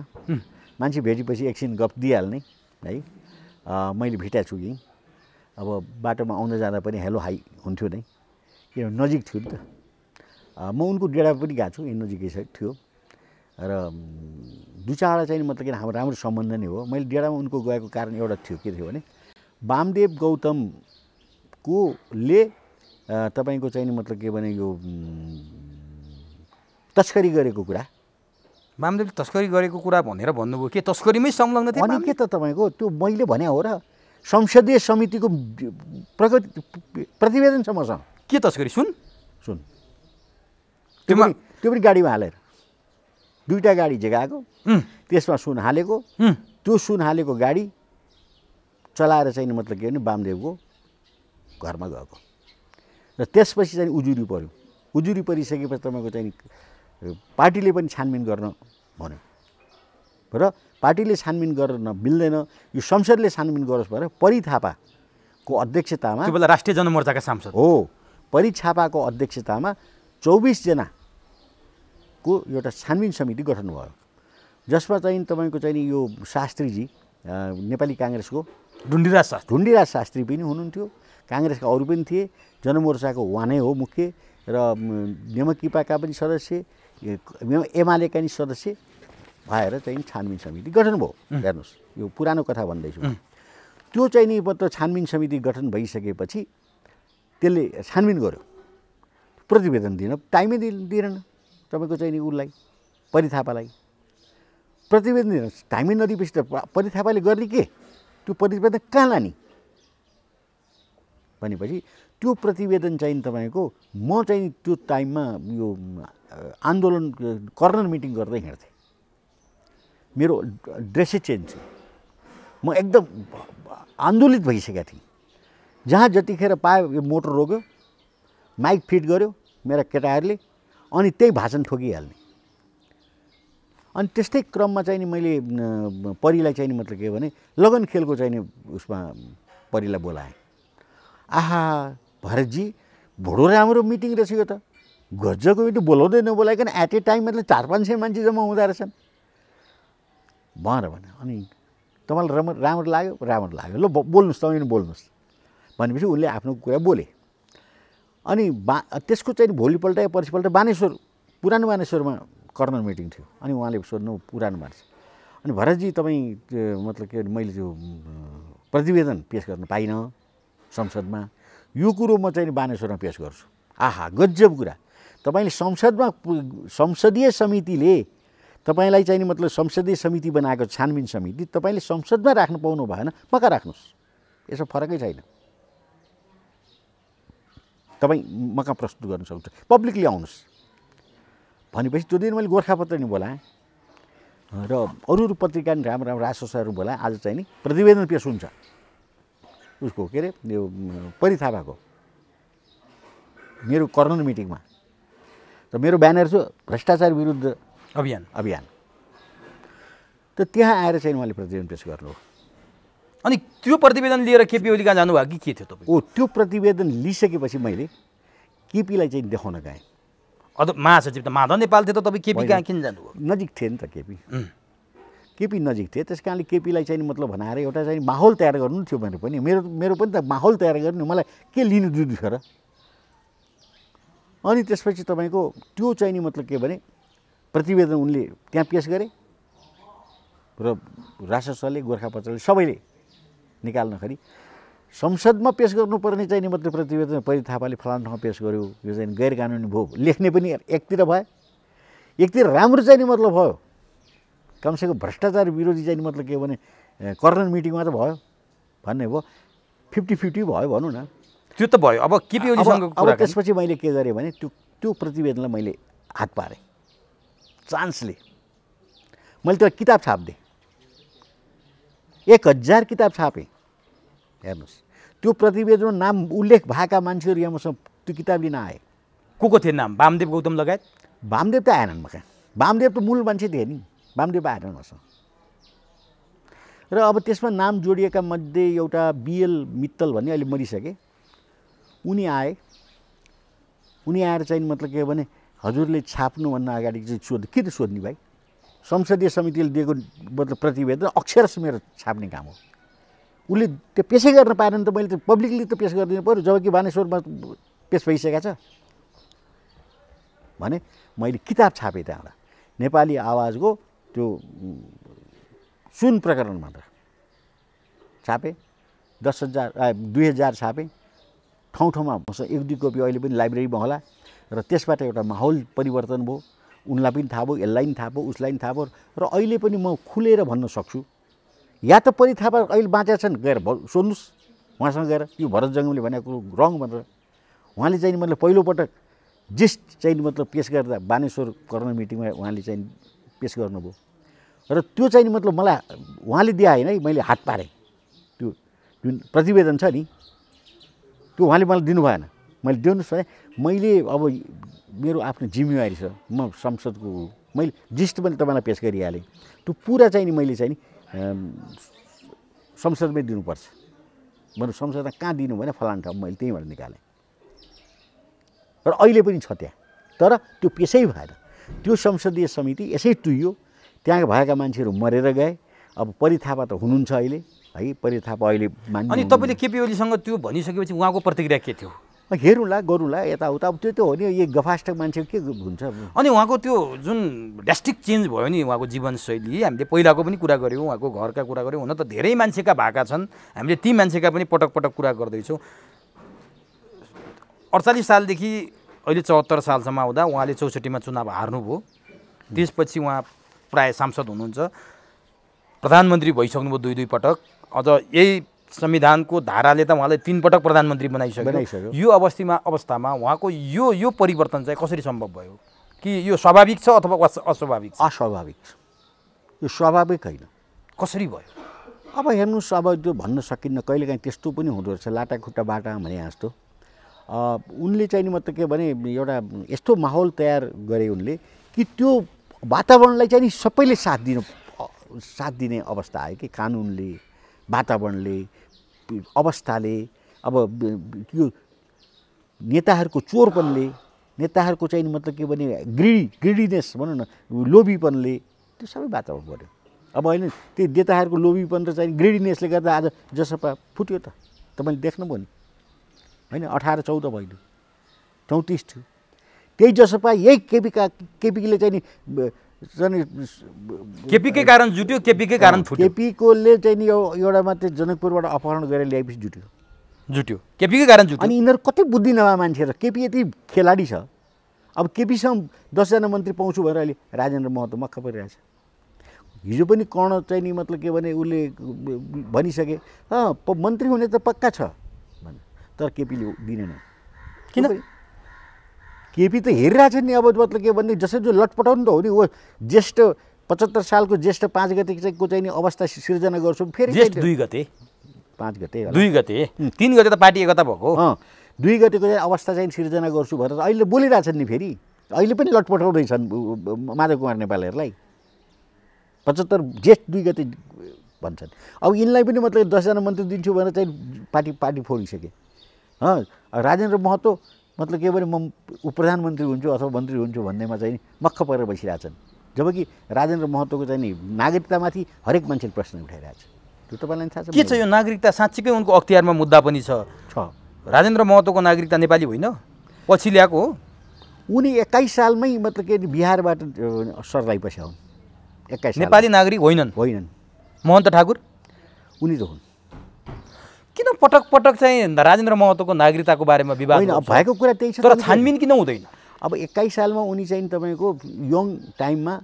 मान्छे भेटेपछि एकछिन गफ दिइहाल्ने है मैले भेटेको छु यहीँ अब बाटोमा आउँदा जाँदा पनि हेलो हाई हुन्थ्यो नै किन नजिक थियो नि त म उनको डेरा पनि गएको छु यही नजिकै थियो र 2-4 चाहिँ मतलब किन हाम्रो राम्रो सम्बन्ध नै हो मैले डेरामा उनको गएको कारण एउटा थियो के थियो भने वामदेव गौतमकोले तपाईँको चाहिँ मतलब के भने यो तस्करी गरेको कुरा वामदेवले तस्करी गरेको कुरा भनेर भन्नुभयो के तस्करीमै संलग्न थियो अनि के त तपाईँको त्यो मैले भने हो र संसदीय समितिको प्रतिवेदन छ मसँग के तस्करी सुन त्यो पनि गाडीमा हालेर 2टा गाडी जगाएको त्यसमा सुन हालेको त्यो सुन हालेको गाडी चलाएर चाहिँ मतलब के भने वामदेवको घरमा गएको र त्यसपछि चाहिँ उजुरी पर्यो उजुरी परिसकेपछि तपाईँको चाहिँ पार्टीले पनि छानबिन गर्न भन्यो र पार्टीले छानबिन गर्न मिल्दैन यो संसदले छानबिन गरोस् भनेर परि थापाको अध्यक्षतामा त्यो बेला राष्ट्रिय जनमोर्चाका सांसद हो परि थापाको अध्यक्षतामा 24 जनाको एउटा छानबिन समिति गठन भयो जसमा चाहिँ तपाईँको चाहिँ यो शास्त्रीजी नेपाली काङ्ग्रेसको ढुण्डिराज शास्त्री पनि हुनुहुन्थ्यो काङ्ग्रेसका अरू पनि थिए जनमोर्चाको उहाँ नै हो मुख्य र नेमकिपाका पनि सदस्य एमालेका नि सदस्य भएर चाहिँ छानबिन समिति गठन भयो हेर्नुहोस् यो पुरानो कथा भन्दैछु त्यो चाहिँ नि मतलब छानबिन समिति गठन भइसकेपछि त्यसले छानबिन गर्यो प्रतिवेदन दिन टाइमै दिएन तपाईँको चाहिँ नि उसलाई परि थापालाई प्रतिवेदन दिन टाइमै नदिएपछि त परि थापाले गर्ने के त्यो प्रतिवेदन कहाँ लाने भनेपछि त्यो प्रतिवेदन चाहिँ तपाईँको म चाहिँ त्यो टाइममा यो आन्दोलन कर्नर मिटिङ गर्दै हिँड्थेँ मेरो ड्रेसै चेन्ज थियो म एकदम आन्दोलित भइसकेका थिएँ जहाँ जतिखेर पायो यो मोटर रोक्यो माइक फिट गर्यो मेरा केटाहरूले अनि त्यही भाषण ठोकिहाल्ने अनि त्यस्तै क्रममा चाहिँ नि मैले परिलाई चाहिँ नि मतलब के भने लगन खेलको चाहिँ नि उसमा परिलाई बोलाएँ आहा भरतजी बडो राम्रो मिटिङ रहेछ यो त गजबको मिटिङ बोलाउँदै नबोलाइकन एट ए टाइम मतलब 400-500 मान्छे जम्मा हुँदो रहेछन् भनेर भने अनि तपाईँलाई राम्रो लाग्यो राम्रो लाग्यो ल बोल्नुहोस् तपाईँ बोल्नुहोस् भनेपछि उनले आफ्नो कुरा बोले अनि त्यसको चाहिँ भोलिपल्ट या पर्सिपल्ट बानेश्वर पुरानो बानेश्वरमा कर्नर मिटिङ थियो अनि उहाँले सोध्नु पुरानो मान्छे अनि भरतजी तपाईँ मतलब के मैले जो प्रतिवेदन पेश गर्न पाइनँ संसदमा यो कुरो म चाहिँ बानेश्वरमा पेश गर्छु आहा गजब कुरा तपाईँले संसदमा संसदीय समितिले तपाईँलाई चाहिँ मतलब संसदीय समिति बनाएको छानबिन समिति तपाईँले संसदमा राख्नु पाउनु भएन मका राख्नुहोस् यसमा फरकै छैन तपाईँ मका प्रस्तुत गर्न सक्छु पब्लिकली आउनुहोस् भनेपछि त्यो दिन मैले गोर्खापत्र नि बोलाएँ र अरू पत्रिका नि राम्रो राम्रो राजसंस्थाहरू बोलाएँ आज चाहिँ नि प्रतिवेदन पेश हुन्छ उसको के अरे यो परि थापाको मेरो कर्नर मिटिङमा र मेरो ब्यानर छ भ्रष्टाचार विरुद्ध अभियान त त्यहाँ आएर चाहिँ उहाँले प्रतिवेदन पेश गर्नु अनि त्यो प्रतिवेदन लिएर केपी ओली कहाँ जानुभयो कि के थियो तपाईँ त्यो प्रतिवेदन लिइसकेपछि मैले केपीलाई चाहिँ देखाउन गएँ महासचिव त माधव नेपाल थियो त तपाईँ केपी कहाँ किन जानुभयो नजिक थिए नि त केपी नजिक थिए त्यस कारणले केपीलाई चाहिँ मतलब भनाएर एउटा चाहिँ माहौल तयार गर्नु थियो भने पनि मेरो पनि त माहौल तयार गर्नु मलाई के लिनु दिनु थियो र अनि त्यसपछि तपाईँको त्यो चाहिँ नि मतलब के भने प्रतिवेदन उनले त्यहाँ पेश गरे र राजसंस्थाले गोर्खापत्रले सबैले निकाल्नखेरि संसदमा पेश गर्नुपर्ने चाहिँ नि मतलब प्रतिवेदन परि थापाले फलाना ठाउँमा पेश गर्यो यो चाहिँ गैर कानुनी भयो लेख्ने पनि एकतिर भयो एकतिर राम्रो चाहिँ नि मतलब भयो कमसेकम भ्रष्टाचार विरोधी चाहिँ मतलब के भने कर्नर मिटिङमा त भयो भन्ने भयो 50-50 भयो भनौँ न त्यो त भयो अब केपी ओलीसँग अब त्यसपछि मैले के गरेँ भने त्यो प्रतिवेदनलाई मैले हात पारेँ चान्सले मैले त्यो किताब छापिदिएँ 1000 किताब छापेँ हेर्नुहोस् त्यो प्रतिवेदनमा नाम उल्लेख भएका मान्छेहरू यहाँ मसँग त्यो किताब लिन आए को थिए नाम वामदेव गौतम लगायत वामदेव त आएनन् मका वामदेव त मूल मान्छे थिए नि वामदेव आएनन् मसँग र अब त्यसमा नाम जोडिएका मध्ये एउटा बिएल मित्तल भन्ने अहिले मरिसके उनी आएर चाहिँ मतलब के भने हजुरले छाप्नुभन्दा अगाडि चाहिँ किन सोध्ने भाइ संसदीय समितिले दिएको मतलब प्रतिवेदन अक्षरश मेरो छाप्ने काम हो उसले त्यो पेसै गर्न पाएन त मैले त पब्लिकली त पेस गरिदिनु पऱ्यो जबकि बानेश्वरमा पेस भइसकेको छ भने मैले किताब छापेँ त्यहाँबाट नेपाली आवाजको त्यो सुन प्रकरण मात्र छापेँ 2000 छापेँ ठाउँ मसँग 1-2 कपी अहिले पनि लाइब्रेरीमा होला र त्यसबाट एउटा माहौल परिवर्तन भयो उनलाई पनि थाहा भयो यसलाई पनि थाहा भयो उसलाई पनि थाहा भयो र अहिले पनि म खुलेर भन्न सक्छु या त परि थापा अहिले बाँचेका छन् गएर सोध्नुहोस् उहाँसँग गएर यो भरत जङ्गमले भनेको रङ भनेर उहाँले चाहिँ मतलब पहिलोपटक जिस्ट चाहिँ मतलब पेस गर्दा बानेश्वर कर्नर मिटिङमा उहाँले चाहिँ पेस गर्नुभयो र त्यो चाहिँ मतलब मलाई उहाँले दिए होइन है मैले हात पारेँ त्यो जुन प्रतिवेदन छ नि त्यो उहाँले मलाई दिनु भएन मैले दिनुहोस् भने मैले अब मेरो आफ्नो जिम्मेवारी छ म संसदको मैले जिस्ट पनि तपाईँलाई पेस गरिहालेँ त्यो पुरा चाहिँ नि मैले चाहिँ नि संसदमै दिनुपर्छ मैले संसदमा कहाँ दिनु भने फलाना ठाउँ मैले त्यहीँबाट निकालेँ र अहिले पनि छ त्यहाँ तर त्यो पेसै भएन त्यो संसदीय समिति यसै तुइयो त्यहाँ भएका मान्छेहरू मरेर गए अब परि थापा त हुनुहुन्छ अहिले है परि थापा अहिले अनि तपाईँले केपी ओलीसँग त्यो भनिसकेपछि उहाँको प्रतिक्रिया के थियो हेरौँला गरौँला यताउता अब त्यो त हो नि यो गफास्टक मान्छे के हुन्छ अनि उहाँको त्यो जुन ड्रास्टिक चेन्ज भयो नि उहाँको जीवनशैली हामीले पहिलाको पनि कुरा गऱ्यौँ उहाँको घरका कुरा गऱ्यौँ हुन त धेरै मान्छेका भएका छन् हामीले ती मान्छेका पनि पटक पटक कुरा गर्दैछौँ 48 सालदेखि अहिले 74 सालसम्म आउँदा उहाँले 64मा चुनाव हार्नुभयो त्यसपछि उहाँ प्राय सांसद हुनुहुन्छ प्रधानमन्त्री भइसक्नुभयो 2 पटक अझ यही संविधानको धाराले त उहाँलाई 3 पटक प्रधानमन्त्री बनाइसक्यो यो अवस्थामा उहाँको यो परिवर्तन चाहिँ कसरी सम्भव भयो कि यो स्वाभाविक छ अथवा अस्वाभाविक छ अस्वाभाविक छ यो स्वाभाविक होइन कसरी भयो अब हेर्नुहोस् अब त्यो भन्न सकिन्न कहिलेकाहीँ त्यस्तो पनि हुँदो रहेछ लाटा खुट्टा बाटा भने जस्तो उनले चाहिँ नि मतलब के भने एउटा यस्तो माहौल तयार गरे उनले कि त्यो वातावरणलाई चाहिँ नि सबैले साथ दिने अवस्था आयो कि कानुनले वातावरणले अवस्थाले अब यो नेताहरूको चोरपनले, नेताहरूको चाहिँ मतलब के भने ग्रिडीनेस भनौँ न, लोभीपनले त्यो सबै वातावरण बढ्यो। अब होइन त्यो नेताहरूको लोभीपन र चाहिँ ग्रिडीनेसले गर्दा आज जसपा फुट्यो त, तपाईँले देख्नुभयो नि होइन, 18-14 भइदियो, 34 थियो। त्यही जसपा यही केपीले चाहिँ नि केपीकै कारण जुट्यो, केपीकै कारण फुट्यो। केपीकोले चाहिँ नि एउटा मात्रै जनकपुरबाट अपहरण गरेर ल्याएपछि जुट्यो, केपीकै कारण जुट्यो। अनि यिनीहरू कति बुद्धि नभए मान्छे र केपी यति खेलाडी छ। अब केपीसँग 10जना मन्त्री पाउँछु भनेर अहिले राजेन्द्र महतो मक्ख परिरहेछ। हिजो पनि कर्ण चाहिँ नि मतलब के भने उसले भनिसके मन्त्री हुने त पक्का छ भने, तर केपीले दिनेन। किन? केपी त हेरिरहेछ नि। अब मतलब के भने जसरी जो लटपटाउनु त हो नि, वो ज्येष्ठ 75 सालको ज्येष्ठ 5 गतेको चाहिँ नि अवस्था सिर्जना गर्छु, फेरि ज्येष्ठ 2 गते 5 गते 2 गते 3 गते त पार्टी एकता भएको। 2 गतेको चाहिँ अवस्था चाहिँ सिर्जना गर्छु भनेर अहिले बोलिरहेछन् नि। फेरि अहिले पनि लटपटाउँदैछन् माधव कुमार नेपालहरूलाई। 75 ज्येष्ठ 2 गते भन्छन्। अब यिनलाई पनि मतलब 10जना मन्त्री दिन्छु भनेर चाहिँ पार्टी फोडिसके। राजेन्द्र महतो मतलब के भने म प्रधानमन्त्री हुन्छु अथवा मन्त्री हुन्छु भन्नेमा चाहिँ मक्ख परेर बसिरहेछन्। जबकि राजेन्द्र महतोको चाहिँ नि नागरिकतामाथि हरेक मान्छेले प्रश्न उठाइरहेछ। त्यो तपाईँलाई थाहा छ के छ यो नागरिकता? साँच्चीकै उनको अख्तियारमा मुद्दा पनि छ। राजेन्द्र महतोको नागरिकता नेपाली होइन, पछि ल्याएको हो। उनी 21 सालमै मतलब के बिहारबाट सरलाई पस्याउन्। 21 साल नेपाली नागरिक होइनन्। महन्त ठाकुर उनी त हुन्। किन पटक पटक चाहिँ राजेन्द्र महतोको नागरिकताको बारेमा विवाद होइन? अब भएको कुरा त्यही छ। तर छानबिन किन हुँदैन? अब 21 सालमा उनी चाहिँ तपाईँको यङ टाइममा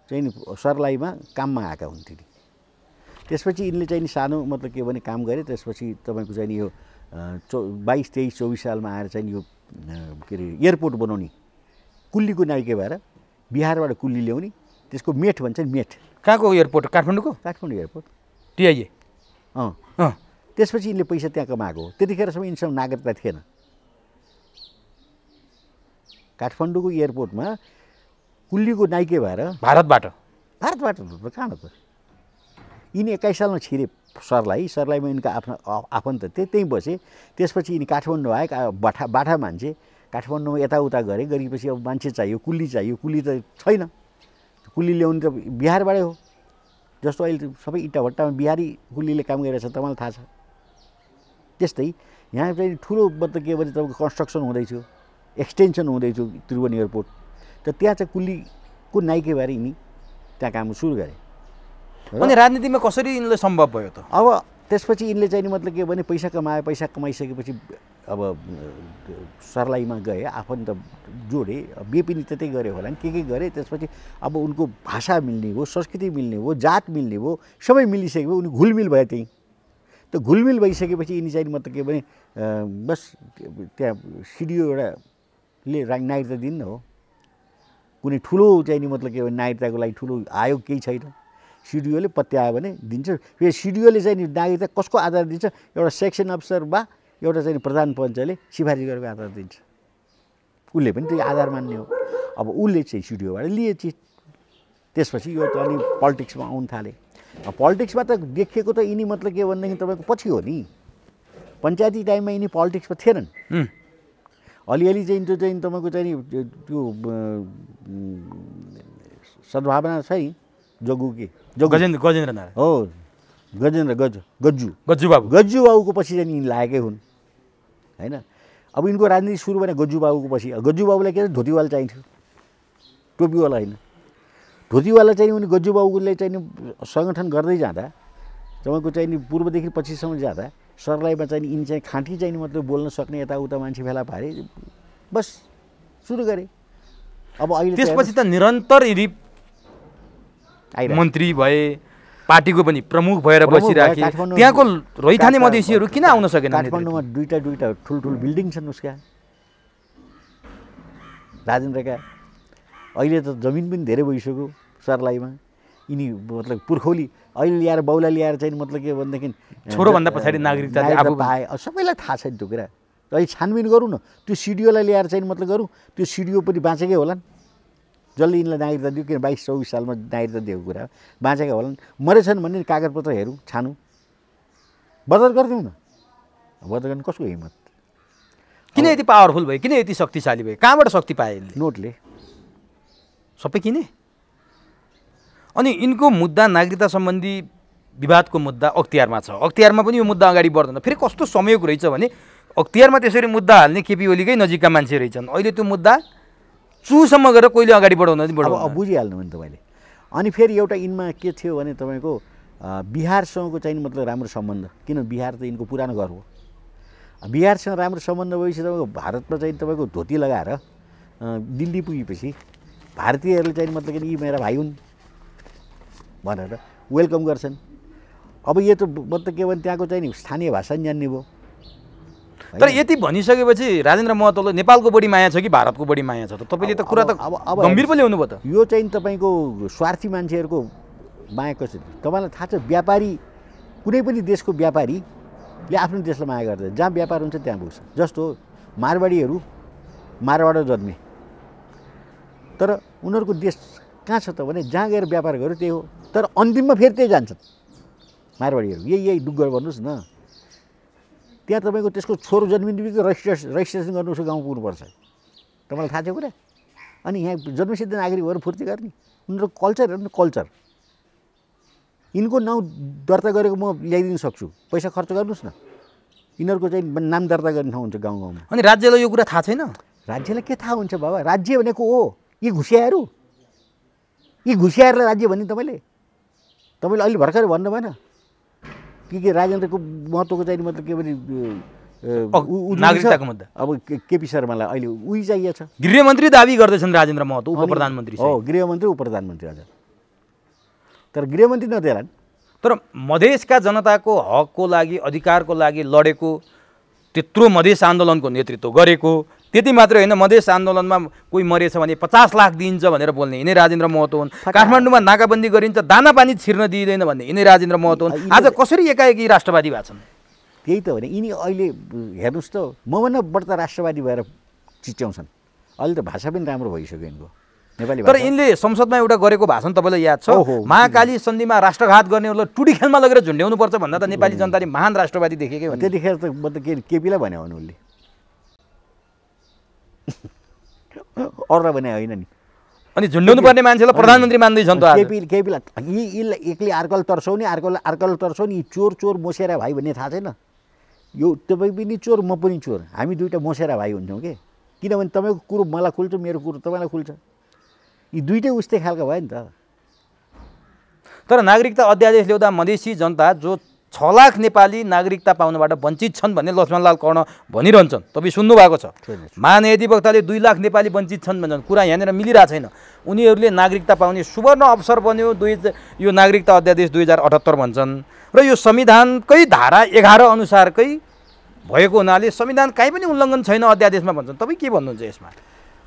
चाहिँ सरलाईमा काममा आएका हुन्थे। त्यसपछि यिनले चाहिँ सानो मतलब के भने काम गरे। त्यसपछि तपाईँको चाहिँ यो 22, 23, 24 सालमा आएर चाहिँ यो के अरे एयरपोर्ट बनाउने कुल्लीको नाइके भएर बिहारबाट कुल्ली ल्याउने, त्यसको मेट भन्छन्। मेट कहाँको एयरपोर्ट? काठमाडौँको? काठमाडौँ एयरपोर्ट टिआइए। त्यसपछि यिनले पैसा त्यहाँ कमाएको हो। त्यतिखेरसम्म यिनसँग नागरिकता थिएन। काठमाडौँको एयरपोर्टमा कुल्लीको नाइके भएर भारतबाट कहाँ त यिनी 21 सालमा छिरे सरलाईमा यिनका आफ्ना आफन्त त्यहीँ बसे। त्यसपछि यिनी काठमाडौँ आए, बाठा मान्छे काठमाडौँमा यताउता गरेपछि अब मान्छे चाहियो, कुल्ली चाहियो। कुल्ली त छैन। कुल्ली ल्याउनु त बिहारबाटै हो। जस्तो अहिले सबै इट्टाभट्टामा बिहारी कुल्लीले काम गरिरहेछ, तपाईँलाई थाहा छ। त्यस्तै यहाँ चाहिँ ठुलो मतलब के भने तपाईँको कन्स्ट्रक्सन हुँदैछ, एक्सटेन्सन हुँदैछ त्रिभुवन एयरपोर्ट। त त्यहाँ चाहिँ कुल्लीको नाइके भएर यिनी त्यहाँ काम सुरु गरे। अनि राजनीतिमा कसरी यिनले सम्भव भयो त? अब त्यसपछि यिनले चाहिँ मतलब के भने पैसा कमाए। पैसा कमाइसकेपछि अब सरलाईमा गए, आफन्त जोडे। बिहे पनि त्यतै गरे होला नि, के गरे। त्यसपछि अब उनको भाषा मिल्ने भयो, संस्कृति मिल्ने भयो, जात मिल्ने भयो, सबै मिलिसकेको उनी घुलमिल भयो। त्यहीँ त घुलमिल भइसकेपछि यिनी चाहिँ मतलब के भने बस त्यहाँ सिडिओ एउटाले नागरिकता दिन्न हो। कुनै ठुलो चाहिँ नि मतलब के भने नागरिकताको लागि ठुलो आयोग केही छैन। सिडिओले पत्यायो भने दिन्छ। फेरि सिडिओले चाहिँ नि नागरिकता कसको आधार दिन्छ? एउटा सेक्सन अफिसर वा एउटा चाहिँ प्रधान पञ्चले सिफारिस गरेको आधार दिन्छ। उसले पनि त्यो आधार मान्ने हो। अब उसले चाहिँ सिडिओबाट लिए चिज। त्यसपछि यो त अनि पोलिटिक्समा आउनु थाले। पोलिटिक्समा त देखिएको त यिनी मतलब के भनेदेखि तपाईँको पछि हो नि। पञ्चायती टाइममा यिनी पोलिटिक्समा थिएनन्। अलिअलि चाहिँ त्यो चाहिँ तपाईँको चाहिँ त्यो सद्भावना छ नि। गजेन्द्र नारायण हो, गज्जु बाबुको पछि चाहिँ यिनी लागेकै हुन् होइन। अब यिनको राजनीति सुरु भने गज्जु बाबुको पछि। गज्जु बाबुलाई के धोतीवाला चाहिन्थ्यो, टोपीवाला होइन। धोतीवाला चाहिँ उनी गज्जु बाबुले चाहिँ सङ्गठन गर्दै जाँदा तपाईँको चाहिँ नि पूर्वदेखि पछिसम्म जाँदा सरलाईमा चाहिँ यिनी चाहिँ खाँटी चाहिँ मतलब बोल्न सक्ने यताउता मान्छे फेला पारे, बस सुरु गरे। अब अहिले त्यसपछि त निरन्तर यदि मन्त्री भए, पार्टीको पनि प्रमुख भएर बसिराखे, त्यहाँको रैथाने मधेसीहरू किन आउन सकेन? काठमाडौँमा दुईटा ठुल्ठुलो बिल्डिङ छन् उसका, राजेन्द्रका। अहिले त जमिन पनि धेरै भइसक्यो सरलाईमा। यिनी मतलब पुर्खौली अहिले ल्याएर बाउला ल्याएर चाहिँ मतलब के भनेदेखि छोरोभन्दा पछाडि नागरिकता पाए। सबैलाई थाहा छ त्यो कुरा। अहिले छानबिन गरौँ न, त्यो सिडिओलाई ल्याएर चाहिँ मतलब गरौँ, त्यो सिडिओ पनि बाँचेकै होलान्। जसले यिनलाई नागरिकता दियो, किन 22-24 सालमा नागरिकता दिएको कुरा बाँचेका होलान्। मरेछन् भन्ने कागजपत्र हेरौँ, छानौँ, बदर गरिदिउँ न। बदर गर्ने कसको हिम्मत? किन यति पावरफुल भयो, किन यति शक्तिशाली भयो, कहाँबाट शक्ति पाए यसले? नोटले सबै किने। अनि यिनको मुद्दा नागरिकता सम्बन्धी विवादको मुद्दा अख्तियारमा छ, अख्तियारमा पनि यो मुद्दा अगाडि बढ्दैन। फेरि कस्तो संयोग रहेछ भने अख्तियारमा त्यसरी मुद्दा हाल्ने केपी ओलीकै नजिकका मान्छे रहेछन्, अहिले त्यो मुद्दा चुसम्म गएर कहिले अगाडि बढाउन अब बुझिहाल्नु भने तपाईँले। अनि फेरि एउटा यिनमा के थियो भने तपाईँको बिहारसँगको चाहिँ मतलब राम्रो सम्बन्ध, किन बिहार त यिनको पुरानो घर हो। बिहारसँग राम्रो सम्बन्ध भएपछि तपाईँको भारतमा चाहिँ तपाईँको धोती लगाएर दिल्ली पुगेपछि भारतीयहरूले चाहिँ मतलब कि यी मेरा भाइ हुन् भनेर वेलकम गर्छन्। अब यो त मतलब के भने त्यहाँको चाहिँ नि स्थानीय भाषा नि जान्ने भयो। तर यति भनिसकेपछि राजेन्द्र महतोलाई नेपालको बढी माया छ कि भारतको बढी माया छ त? तपाईँले त कुरा त गम्भीर पो ल्याउनु भयो त। यो चाहिँ तपाईँको स्वार्थी मान्छेहरूको माया कसरी? तपाईँलाई थाहा छ व्यापारी, कुनै पनि देशको व्यापारीले आफ्नो देशलाई माया गर्छ, जहाँ व्यापार हुन्छ त्यहाँ पुग्छ। जस्तो मारवाडीहरू मारवाड जन्मे, तर उनीहरूको देश कहाँ छ त भने जहाँ गएर व्यापार गर्यो त्यही हो, तर अन्तिममा फेरि त्यही जान्छन् मारवाडीहरू। यही दुःख भन्नुहोस् न। त्यहाँ तपाईँको त्यसको छोरो जन्मिने बित्तिकै रजिस्ट्रेसन गर्नु उसको गाउँ पुग्नुपर्छ, तपाईँलाई थाहा छ कुरा। अनि यहाँ जन्मसिद्ध नागरिक भएर फुर्ती गर्ने उनीहरूको कल्चर हेर्नु, कल्चर। यिनको नाउँ दर्ता गरेको म ल्याइदिन सक्छु, पैसा खर्च गर्नुहोस् न। यिनीहरूको चाहिँ नाम दर्ता गर्ने ठाउँ हुन्छ गाउँ गाउँमा। अनि राज्यलाई यो कुरा थाहा छैन? राज्यलाई के थाहा हुन्छ बाबा? राज्य भनेको हो यी घुसियाहरू, यी घुसियाहरूलाई राज्य भन्ने तपाईँले अहिले भर्खर भन्नु भएन के राजेन्द्रको महत्त्वको चाहिँ मतलब के भने नागरिकताको मुद्दा। अब केपी शर्मालाई अहिले उही चाहिएको छ। गृहमन्त्री दाबी गर्दैछन् राजेन्द्र महतो, उप प्रधानमन्त्री हो, गृहमन्त्री उप प्रधानमन्त्री हजुर, तर गृहमन्त्री नदेलान्। तर मधेसका जनताको हकको लागि, अधिकारको लागि लडेको, त्यत्रो मधेस आन्दोलनको नेतृत्व गरेको, त्यति मात्रै होइन मधेस आन्दोलनमा कोही मरेछ भने 50 लाख दिइन्छ भनेर बोल्ने यिनै राजेन्द्र महतो हुन्। काठमाडौँमा नाकाबन्दी गरिन्छ, दाना पानी छिर्न दिइँदैन भन्ने यिनै राजेन्द्र महतो हुन्। आज कसरी एकाएकी राष्ट्रवादी भएको छन्? त्यही त भने यिनी अहिले हेर्नुहोस् त मभन्दा बढ्ता राष्ट्रवादी भएर चिच्याउँछन्। अहिले त भाषा पनि राम्रो भइसक्यो यिनको नेपाली भाषा। तर यिनले संसदमा एउटा गरेको भाषण तपाईँलाई याद छ? महाकाली सन्धिमा राष्ट्रघात गर्नेहरूलाई टुडी खेलमा लगेर झुन्ड्याउनुपर्छ भन्दा त नेपाली जनताले महान राष्ट्रवादी देखेकै हो। त्यतिखेर त मतलब केपीलाई भन्यो भने उसले अरूलाई भने होइन नि। अनि झुन्ड्याउनु पर्ने मान्छेलाई प्रधानमन्त्री मान्दैछन् त। केपीलाई यीलाई एक्लै अर्कल तर्साउने, अर्कल तर्साउने, यी चोर मोसेरा भाइ भन्ने थाहा छैन? यो तपाईँ पनि चोर म पनि चोर, हामी दुईवटा मोसेरा भाइ हुन्छौँ के। किनभने तपाईँको कुरो मलाई खुल्छ, मेरो कुरो तपाईँलाई खुल्छ। यी दुइटै उस्तै खालको भयो नि त। तर नागरिकता अध्यादेश ल्याउँदा मधेसी जनता जो 6 लाख नेपाली नागरिकता पाउनबाट वञ्चित छन् भन्ने लक्ष्मणलाल कर्ण भनिरहन्छन्, तपाईँ सुन्नु भएको छ। महाधिवक्ताले 2 लाख नेपाली वञ्चित छन् भन्छन्, कुरा यहाँनिर मिलिरहेको छैन। उनीहरूले नागरिकता पाउने सुवर्ण अवसर बन्यो यो नागरिकता अध्यादेश 2078 भन्छन् र यो संविधानकै धारा 11 अनुसारकै भएको हुनाले संविधान कहीँ पनि उल्लङ्घन छैन अध्यादेशमा भन्छन्। तपाईँ के भन्नुहुन्छ यसमा?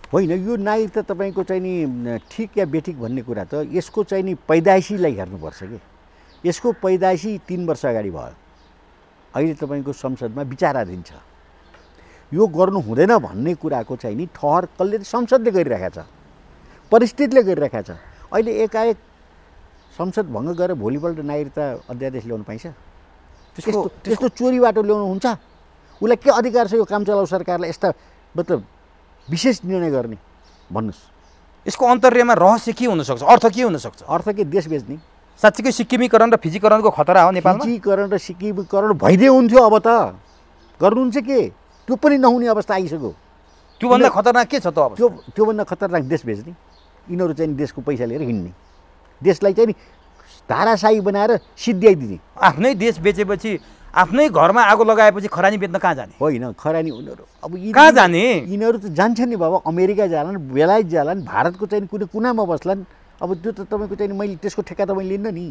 होइन, यो नागरिकता तपाईँको चाहिँ नि ठिक या बेठिक भन्ने कुरा त यसको चाहिँ नि पैदाइसीलाई हेर्नुपर्छ कि। यसको पैदाइसी 3 वर्ष अगाडि भयो, अहिले तपाईँको संसदमा विचाराधीन छ। यो गर्नु हुँदैन भन्ने कुराको चाहिँ नि ठहर कसले? संसदले गरिरहेको छ, परिस्थितिले गरिरहेको छ। अहिले एकाएक संसद भङ्ग गरेर भोलिपल्ट नागरिकता अध्यादेश ल्याउनु पाइन्छ? त्यस्तो चोरी बाटो ल्याउनु हुन्छ? उसलाई के अधिकार छ यो काम चलाउ सरकारलाई यस्ता मतलब विशेष निर्णय गर्ने? भन्नुहोस्, यसको अन्तर्यमा रहस्य के हुनसक्छ? अर्थ के हुनसक्छ? अर्थ के? देश बेच्ने? साँच्चीकै सिक्किमीकरण र फिजीकरणको खतरा हो नेपालमा? फिजीकरण र सिक्किमीकरण भइदिए हुन्थ्यो, अब त गर्नुहुन्छ के? त्यो पनि नहुने अवस्था आइसक्यो। त्योभन्दा खतरनाक के छ त? अब त्योभन्दा खतरनाक देश बेच्ने। यिनीहरू चाहिँ देशको पैसा लिएर हिँड्ने, देशलाई चाहिँ नि धाराशाही बनाएर सिद्ध्याइदिने। आफ्नै देश बेचेपछि, आफ्नै घरमा आगो लगाएपछि खरानी बेच्न कहाँ जाने? होइन, खरानी उनीहरू अब कहाँ जाने? यिनीहरू त जान्छन् नि बाबा, अमेरिका जालान्, बेलायत जालान्, भारतको चाहिँ कुनै कुनामा बस्लान्। अब त्यो त तपाईँको चाहिँ मैले त्यसको ठेक्का त मैले लिन्न नि।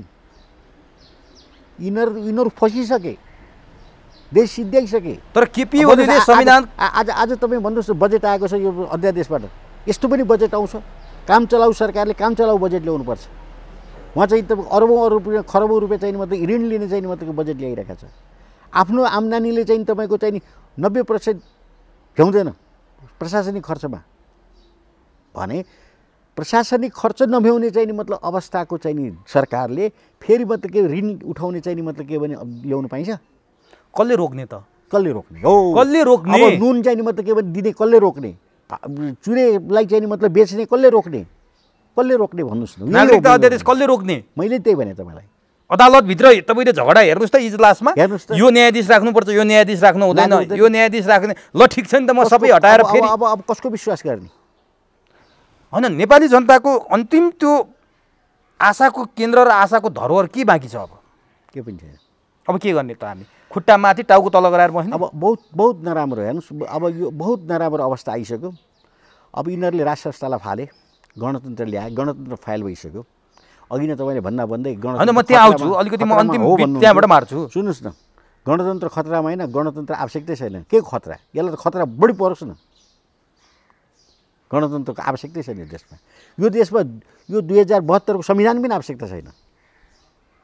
यिनीहरू फसिसके, देश सिद्ध्याइसके। तर केपी ओलीले संविधान आज तपाईँ भन्नुहोस् बजेट आएको छ यो अध्यादेशबाट, यस्तो पनि बजेट आउँछ? काम चलाउ सरकारले काम चलाउ बजेट ल्याउनुपर्छ। उहाँ चाहिँ तपाईँ अरबौँ रुपियाँ खरबौँ रुपियाँ चाहिँ मतलब ऋण लिने चाहिँ मतलब बजेट ल्याइरहेको छ। आफ्नो आम्दानीले चाहिँ तपाईँको चाहिँ नि 90% भ्याउँदैन प्रशासनिक खर्चमा भने प्रशासनिक खर्च नभ्याउने चाहिँ नि मतलब अवस्थाको चाहिँ नि सरकारले फेरि मतलब के ऋण उठाउने चाहिँ नि मतलब के भने ल्याउनु पाइन्छ? कसले रोक्ने त? कसले रोक्ने हो? कसले रोक्ने? अब नुन चाहिँ नि मतलब के भने दिने कसले रोक्ने? चुरेलाई चाहिँ नि मतलब बेच्ने कसले रोक्ने? कसले रोक्ने भन्नुहोस् न। नागरिकता अध्यादेश कसले रोक्ने? मैले त्यही भने तपाईँलाई। अदालतभित्र तपाईँले झगडा हेर्नुहोस् त इजलासमा, हेर्नुहोस् त। यो न्यायाधीश राख्नुपर्छ, यो न्यायाधीश राख्नु हुँदैन, यो न्यायाधीश राख्ने, ल ठिक छ नि त, म सबै हटाएर फेरि अब कसको विश्वास गर्ने? होइन, नेपाली जनताको अन्तिम त्यो आशाको केन्द्र र आशाको धरोहर के बाँकी छ? अब के पनि छैन। अब के गर्ने त हामी? खुट्टा माथि टाउको तल गराएर बस्ने? अब बहुत नराम्रो हेर्नुहोस्, अब यो बहुत नराम्रो अवस्था आइसक्यो। अब यिनीहरूले राज संस्थालाई फाले, गणतन्त्र ल्याए, गणतन्त्र फाइल भइसक्यो। अघि नै तपाईँले भन्दै होइन, म त्यहाँ आउँछु, अलिकति म अन्तिम त्यहाँबाट मार्छु। सुन्नुहोस् न, गणतन्त्र खतरामा होइन, गणतन्त्र आवश्यकतै छैन। के खतरा? यसलाई त खतरा बढी परोस् न। गणतन्त्रको आवश्यकतै छैन देशमा। यो देशमा यो 2072 को संविधान पनि आवश्यकता छैन।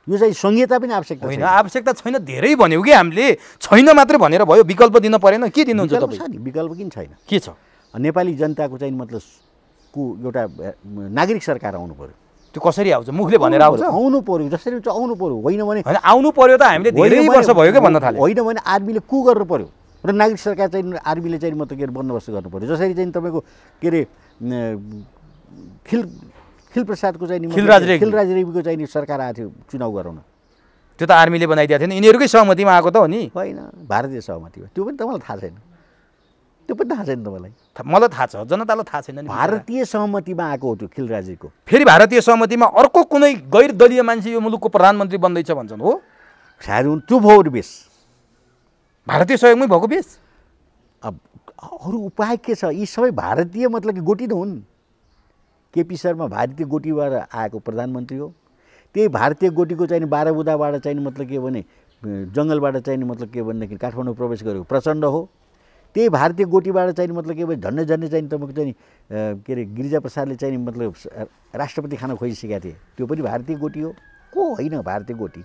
यो चाहिँ संहिता पनि आवश्यकता होइन, आवश्यकता छैन धेरै भन्यो कि हामीले, छैन मात्रै भनेर भयो, विकल्प दिन परेन? के दिनुहुन्छ तपाईँ? विकल्प किन छैन? के छ? नेपाली जनताको चाहिँ मतलब को एउटा नागरिक सरकार आउनु पर्यो। त्यो कसरी आउँछ? मुखले भनेर आउँछ? आउनु पर्यो, जसरी हुन्छ आउनु पर्यो। होइन भने होइन, आउनु पर्यो त हामीले धेरै वर्ष भयो क्या भन्न थाल्यो। होइन भने आर्मीले कु गर्नु पर्यो र नागरिक सरकार चाहिँ आर्मीले चाहिँ मतलब के अरे बन्दोबस्त गर्नु पर्यो। जसरी चाहिँ तपाईँको के अरे खिलप्रसादको चाहिँ खिलराज रेग्मीको चाहिँ सरकार आएको थियो चुनाव गराउन, त्यो त आर्मीले बनाइदिएको थिएन, यिनीहरूकै सहमतिमा आएको त हो नि? होइन, भारतीय सहमतिमा। त्यो पनि तपाईँलाई थाहा छैन? त्यो पनि थाहा छैन तपाईँलाई? मलाई थाहा छ, जनतालाई थाहा छैन नि। भारतीय सहमतिमा आएको हो त्यो खिलराजीको। फेरि भारतीय सहमतिमा अर्को कुनै गैर दलीय मान्छे यो मुलुकको प्रधानमन्त्री बन्दैछ भन्छन् हो? सायद त्यो भयो बेस, भारतीय सहयोगमै भएको बेस। अब अरू उपाय के छ? यी सबै भारतीय मतलब कि गोटी त हुन्। केपी शर्मा भारतीय गोटीबाट आएको प्रधानमन्त्री हो। त्यही भारतीय गोटीको चाहिँ 12 बुँदाबाट चाहिँ मतलब के भने जङ्गलबाट चाहिँ मतलब के भनेदेखि काठमाडौँ प्रवेश गरेको प्रचण्ड हो। त्यही भारतीय गोटीबाट चाहिँ मतलब के भने झन्डै चाहिँ तपाईँको चाहिँ के अरे गिरिजाप्रसादले चाहिँ मतलब राष्ट्रपति खाना खोजिसकेका थिए, त्यो पनि भारतीय गोटी हो। को होइन भारतीय गोटी?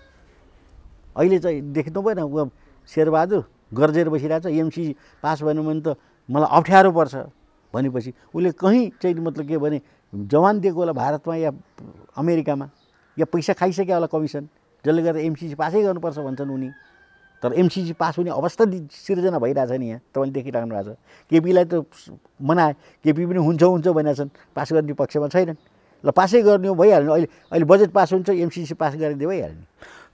अहिले चाहिँ देख्नु भएन शेरबहादुर गर्जेर बसिरहेको छ, एमसी पास भएन भने त मलाई अप्ठ्यारो पर्छ भनेपछि उसले कहीँ चाहिँ मतलब के भने जवान दिएको होला भारतमा या अमेरिकामा, या पैसा खाइसक्यो होला कमिसन, जसले गर्दा एमसिसी पासै गर्नुपर्छ भन्छन् उनी। तर एमसिसी पास हुने अवस्था सिर्जना भइरहेछ नि यहाँ, तपाईँले देखिराख्नु भएको छ। केपीलाई त मनाए, केपी पनि हुन्छ भनेका छन्, पास गर्ने पक्षमा छैनन्। ल पासै गर्ने हो भइहाल्यो, अहिले बजेट पास हुन्छ, एमसिसी पास गरिदिए भइहाल्यो नि।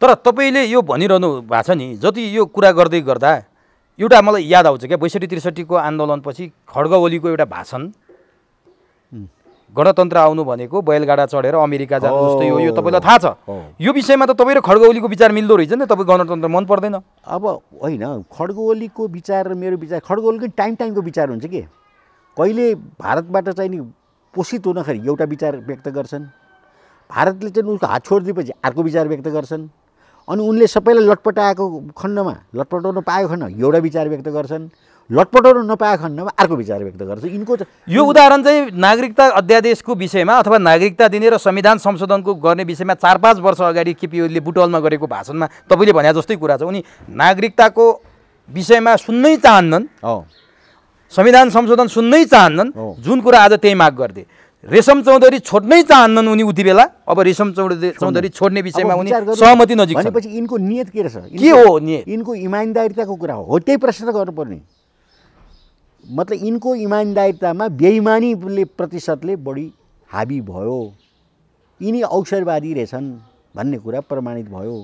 तर तपाईँले यो भनिरहनु भएको छ नि, जति यो कुरा गर्दै गर्दा एउटा मलाई याद आउँछ क्या, 62-63 को आन्दोलनपछि खड्ग ओलीको एउटा भाषण, गणतन्त्र आउनु भनेको बैलगाडा चढेर अमेरिका जानु जस्तै हो, यो तपाईँलाई थाहा छ? यो विषयमा त तपाईँ र खड्ग ओलीको विचार मिल्दो रहेछ नि, तपाईँ गणतन्त्र मन पर्दैन? अब होइन, खड्ग ओलीको विचार र मेरो विचार, खड्ग ओलीको टाइमको विचार हुन्छ कि कहिले भारतबाट चाहिँ नि पोषित हुँदाखेरि एउटा विचार व्यक्त गर्छन्, भारतले चाहिँ उसको हात छोडिदिएपछि अर्को विचार व्यक्त गर्छन्, अनि उनले सबैलाई लटपटाएको खण्डमा, लटपटाउन पाएको खण्डमा एउटा विचार व्यक्त गर्छन्, लटपटाउन नपाएको खण्डमा अर्को विचार व्यक्त गर्छ। यिनको यो उदाहरण चाहिँ नागरिकता अध्यादेशको विषयमा अथवा नागरिकता दिने र संविधान संशोधनको गर्ने विषयमा 4-5 वर्ष अगाडि केपी ओलीले बुटवलमा गरेको भाषणमा तपाईँले भने जस्तै कुरा छ। उनी नागरिकताको विषयमा सुन्नै चाहन्नन्, संविधान संशोधन सुन्नै चाहन्नन्, जुन कुरा आज त्यही माग गर्थे। रेशम चौधरी छोड्नै चाहन्नन् उनी उति बेला, अब रेशम चौधरी छोड्ने विषयमा उनी सहमति नजिक छन्। भनेपछि यिनको नियत के रहेछ? के हो नियत? यिनको इमानदारिताको कुरा हो, त्यही प्रश्न गर्नुपर्ने। मतलब यिनको इमानदारितामा बेइमानीले प्रतिशतले बढी हाबी भयो, यिनी अवसरवादी रहेछन् भन्ने कुरा प्रमाणित भयो,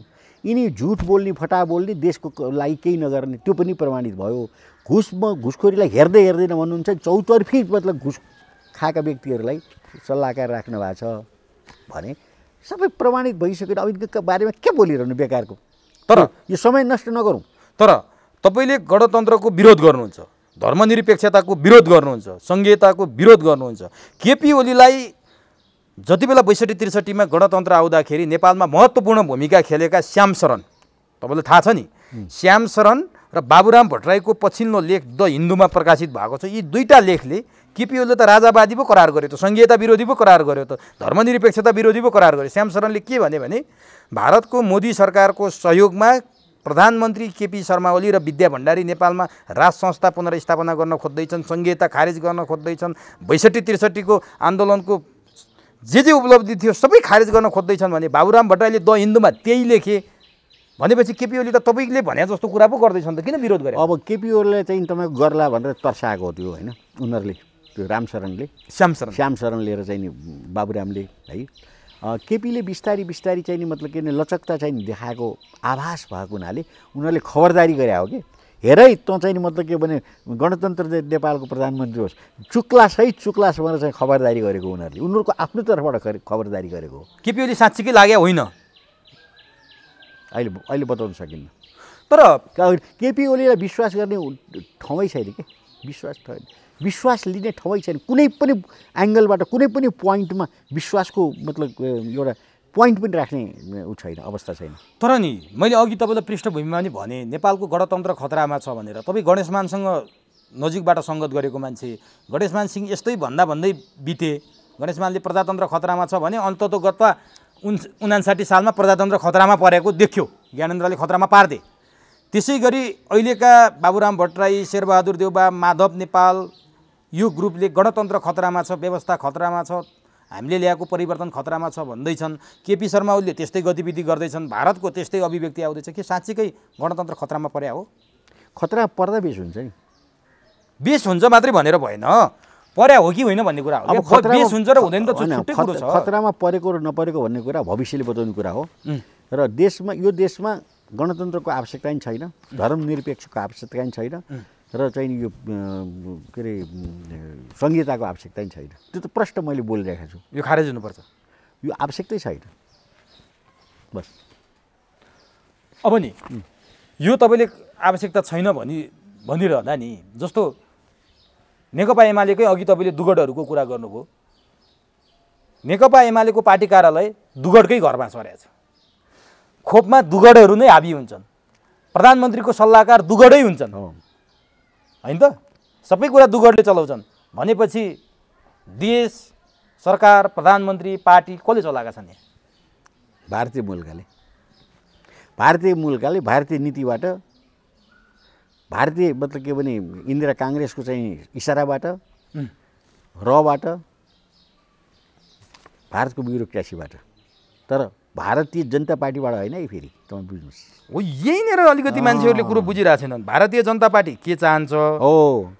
यिनी झुट बोल्ने फटा बोल्ने देशको लागि केही नगर्ने त्यो पनि प्रमाणित भयो, घुसखोरीलाई हेर्दैन भन्नुहुन्छ, चौतर्फी मतलब घुस खाएका व्यक्तिहरूलाई सल्लाहकार राख्नु भएको छ भने सबै प्रमाणित भइसक्यो। अब यिनको बारेमा के बोलिरहनु बेकारको? तर यो समय नष्ट नगरौँ। तर तपाईँले गणतन्त्रको विरोध गर्नुहुन्छ, धर्मनिरपेक्षताको विरोध गर्नुहुन्छ, संघीयताको विरोध गर्नुहुन्छ। केपी ओलीलाई जति बेला 62-63 मा गणतन्त्र आउँदाखेरि नेपालमा महत्त्वपूर्ण भूमिका खेलेका श्याम शरण, तपाईँलाई थाहा छ नि, श्याम शरण र बाबुराम भट्टराईको पछिल्लो लेख द हिन्दूमा प्रकाशित भएको छ। यी दुईटा लेखले केपी ओलीले त राजावादी पो करार गर्यो, त संघीयता विरोधी पो करार गर्यो, त धर्मनिरपेक्षता विरोधी पो करार गर्यो। श्याम शरणले के भने भारतको मोदी सरकारको सहयोगमा प्रधानमन्त्री केपी शर्मा ओली र विद्या भण्डारी नेपालमा राज संस्था पुनर्स्थापना गर्न खोज्दैछन्, संघीयता खारेज गर्न खोज्दैछन्, 62-63 को आन्दोलनको जे उपलब्धि थियो सबै खारेज गर्न खोज्दैछन् भने बाबुराम भट्टराईले द हिन्दूमा त्यही लेखे भनेपछि केपी ओली त तपाईँले भने जस्तो कुरा पो गर्दैछन् त, किन विरोध गरे? अब केपी ओलीले चाहिँ तपाईँको गर्ला भनेर तर्साएको हो त्यो, होइन? उनीहरूले त्यो रामशरणले, श्याम शरण लिएर चाहिँ नि बाबुरामले है, केपीले बिस्तारी बिस्तारी चाहिँ नि मतलब के भने लचकता चाहिँ देखाएको आभास भएको हुनाले उनीहरूले खबरदारी गरे हो कि हेर है तँ चाहिँ नि मतलब के भने गणतन्त्र नेपालको प्रधानमन्त्री होस्, चुक्लास भनेर चाहिँ खबरदारी गरेको उनीहरूले, उनीहरूको आफ्नो तर्फबाट खबरदारी गरेको हो। केपी ओली साँच्चीकै लाग्यो होइन? अहिले बताउन सकिन्न, तर केपी ओलीलाई विश्वास गर्ने ठाउँै छैन कि, विश्वास लिने ठाउँै छैन, कुनै पनि एङ्गलबाट कुनै पनि पोइन्टमा विश्वासको मतलब एउटा पोइन्ट पनि राख्ने ऊ छैन, अवस्था छैन। तर नि मैले अघि तपाईँलाई पृष्ठभूमिमा नि भने नेपालको गणतन्त्र खतरामा छ भनेर। तपाईँ गणेशमानसँग नजिकबाट सङ्गत गरेको मान्छे, गणेशमान सिंह यस्तै भन्दै बिते, गणेशमानले प्रजातन्त्र खतरामा छ भने अन्ततोगत्वा 59 सालमा प्रजातन्त्र खतरामा परेको देख्यो, ज्ञानेन्द्रले खतरामा पार्दे। त्यसै गरी अहिलेका बाबुराम भट्टराई, शेरबहादुर देउबा, माधव नेपाल, यो ग्रुपले गणतन्त्र खतरामा छ, व्यवस्था खतरामा छ, हामीले ल्याएको परिवर्तन खतरामा छ भन्दैछन्। केपी शर्मा ओलीले त्यस्तै गतिविधि गर्दैछन्, भारतको त्यस्तै अभिव्यक्ति आउँदैछ। के साँच्चीकै गणतन्त्र खतरामा पर्या हो? खतरा पर्दा बेस हुन्छ नि, बेस हुन्छ मात्रै भनेर भएन, पर्या हो कि होइन भन्ने कुरा हो। अब बेस हुन्छ र हुँदैन त छुट्टै कुरो छ। खतरामा परेको र नपरेको भन्ने कुरा भविष्यले बताउने कुरा हो। र यो देशमा गणतन्त्रको आवश्यकता पनि छैन, धर्मनिरपेक्षको आवश्यकता पनि छैन, र चाहिँ यो के अरे संहिताको आवश्यकता पनि छैन। त्यो त प्रश्न मैले बोलिरहेको छु, यो खारेज हुनुपर्छ, यो आवश्यकतै छैन बस। अब नि यो तपाईँले आवश्यकता छैन भनिरहँदा नि, जस्तो नेकपा एमालेकै अघि तपाईँले दुगडहरूको कुरा गर्नुभयो, नेकपा एमालेको पार्टी कार्यालय दुगडकै घरमा सरेछ, खोपमा दुगडहरू नै हाबी हुन्छन्, प्रधानमन्त्रीको सल्लाहकार दुगडै हुन्छन् होइन त, सबै कुरा दुगडले चलाउँछन् भनेपछि देश, सरकार, प्रधानमन्त्री, पार्टी कसले चलाएका छन्? यहाँ भारतीय मुलुकले भारतीय नीतिबाट, भारतीय मतलब के भने इन्दिरा काङ्ग्रेसको चाहिँ इसाराबाट, रबाट, भारतको ब्युरोक्रेसीबाट, तर भारतीय जनता पार्टीबाट होइन है। फेरि तपाईँ बुझ्नुहोस्, हो यहीँनिर अलिकति मान्छेहरूले कुरो बुझिरहेको छैनन्। भारतीय जनता पार्टी के चाहन्छ? हो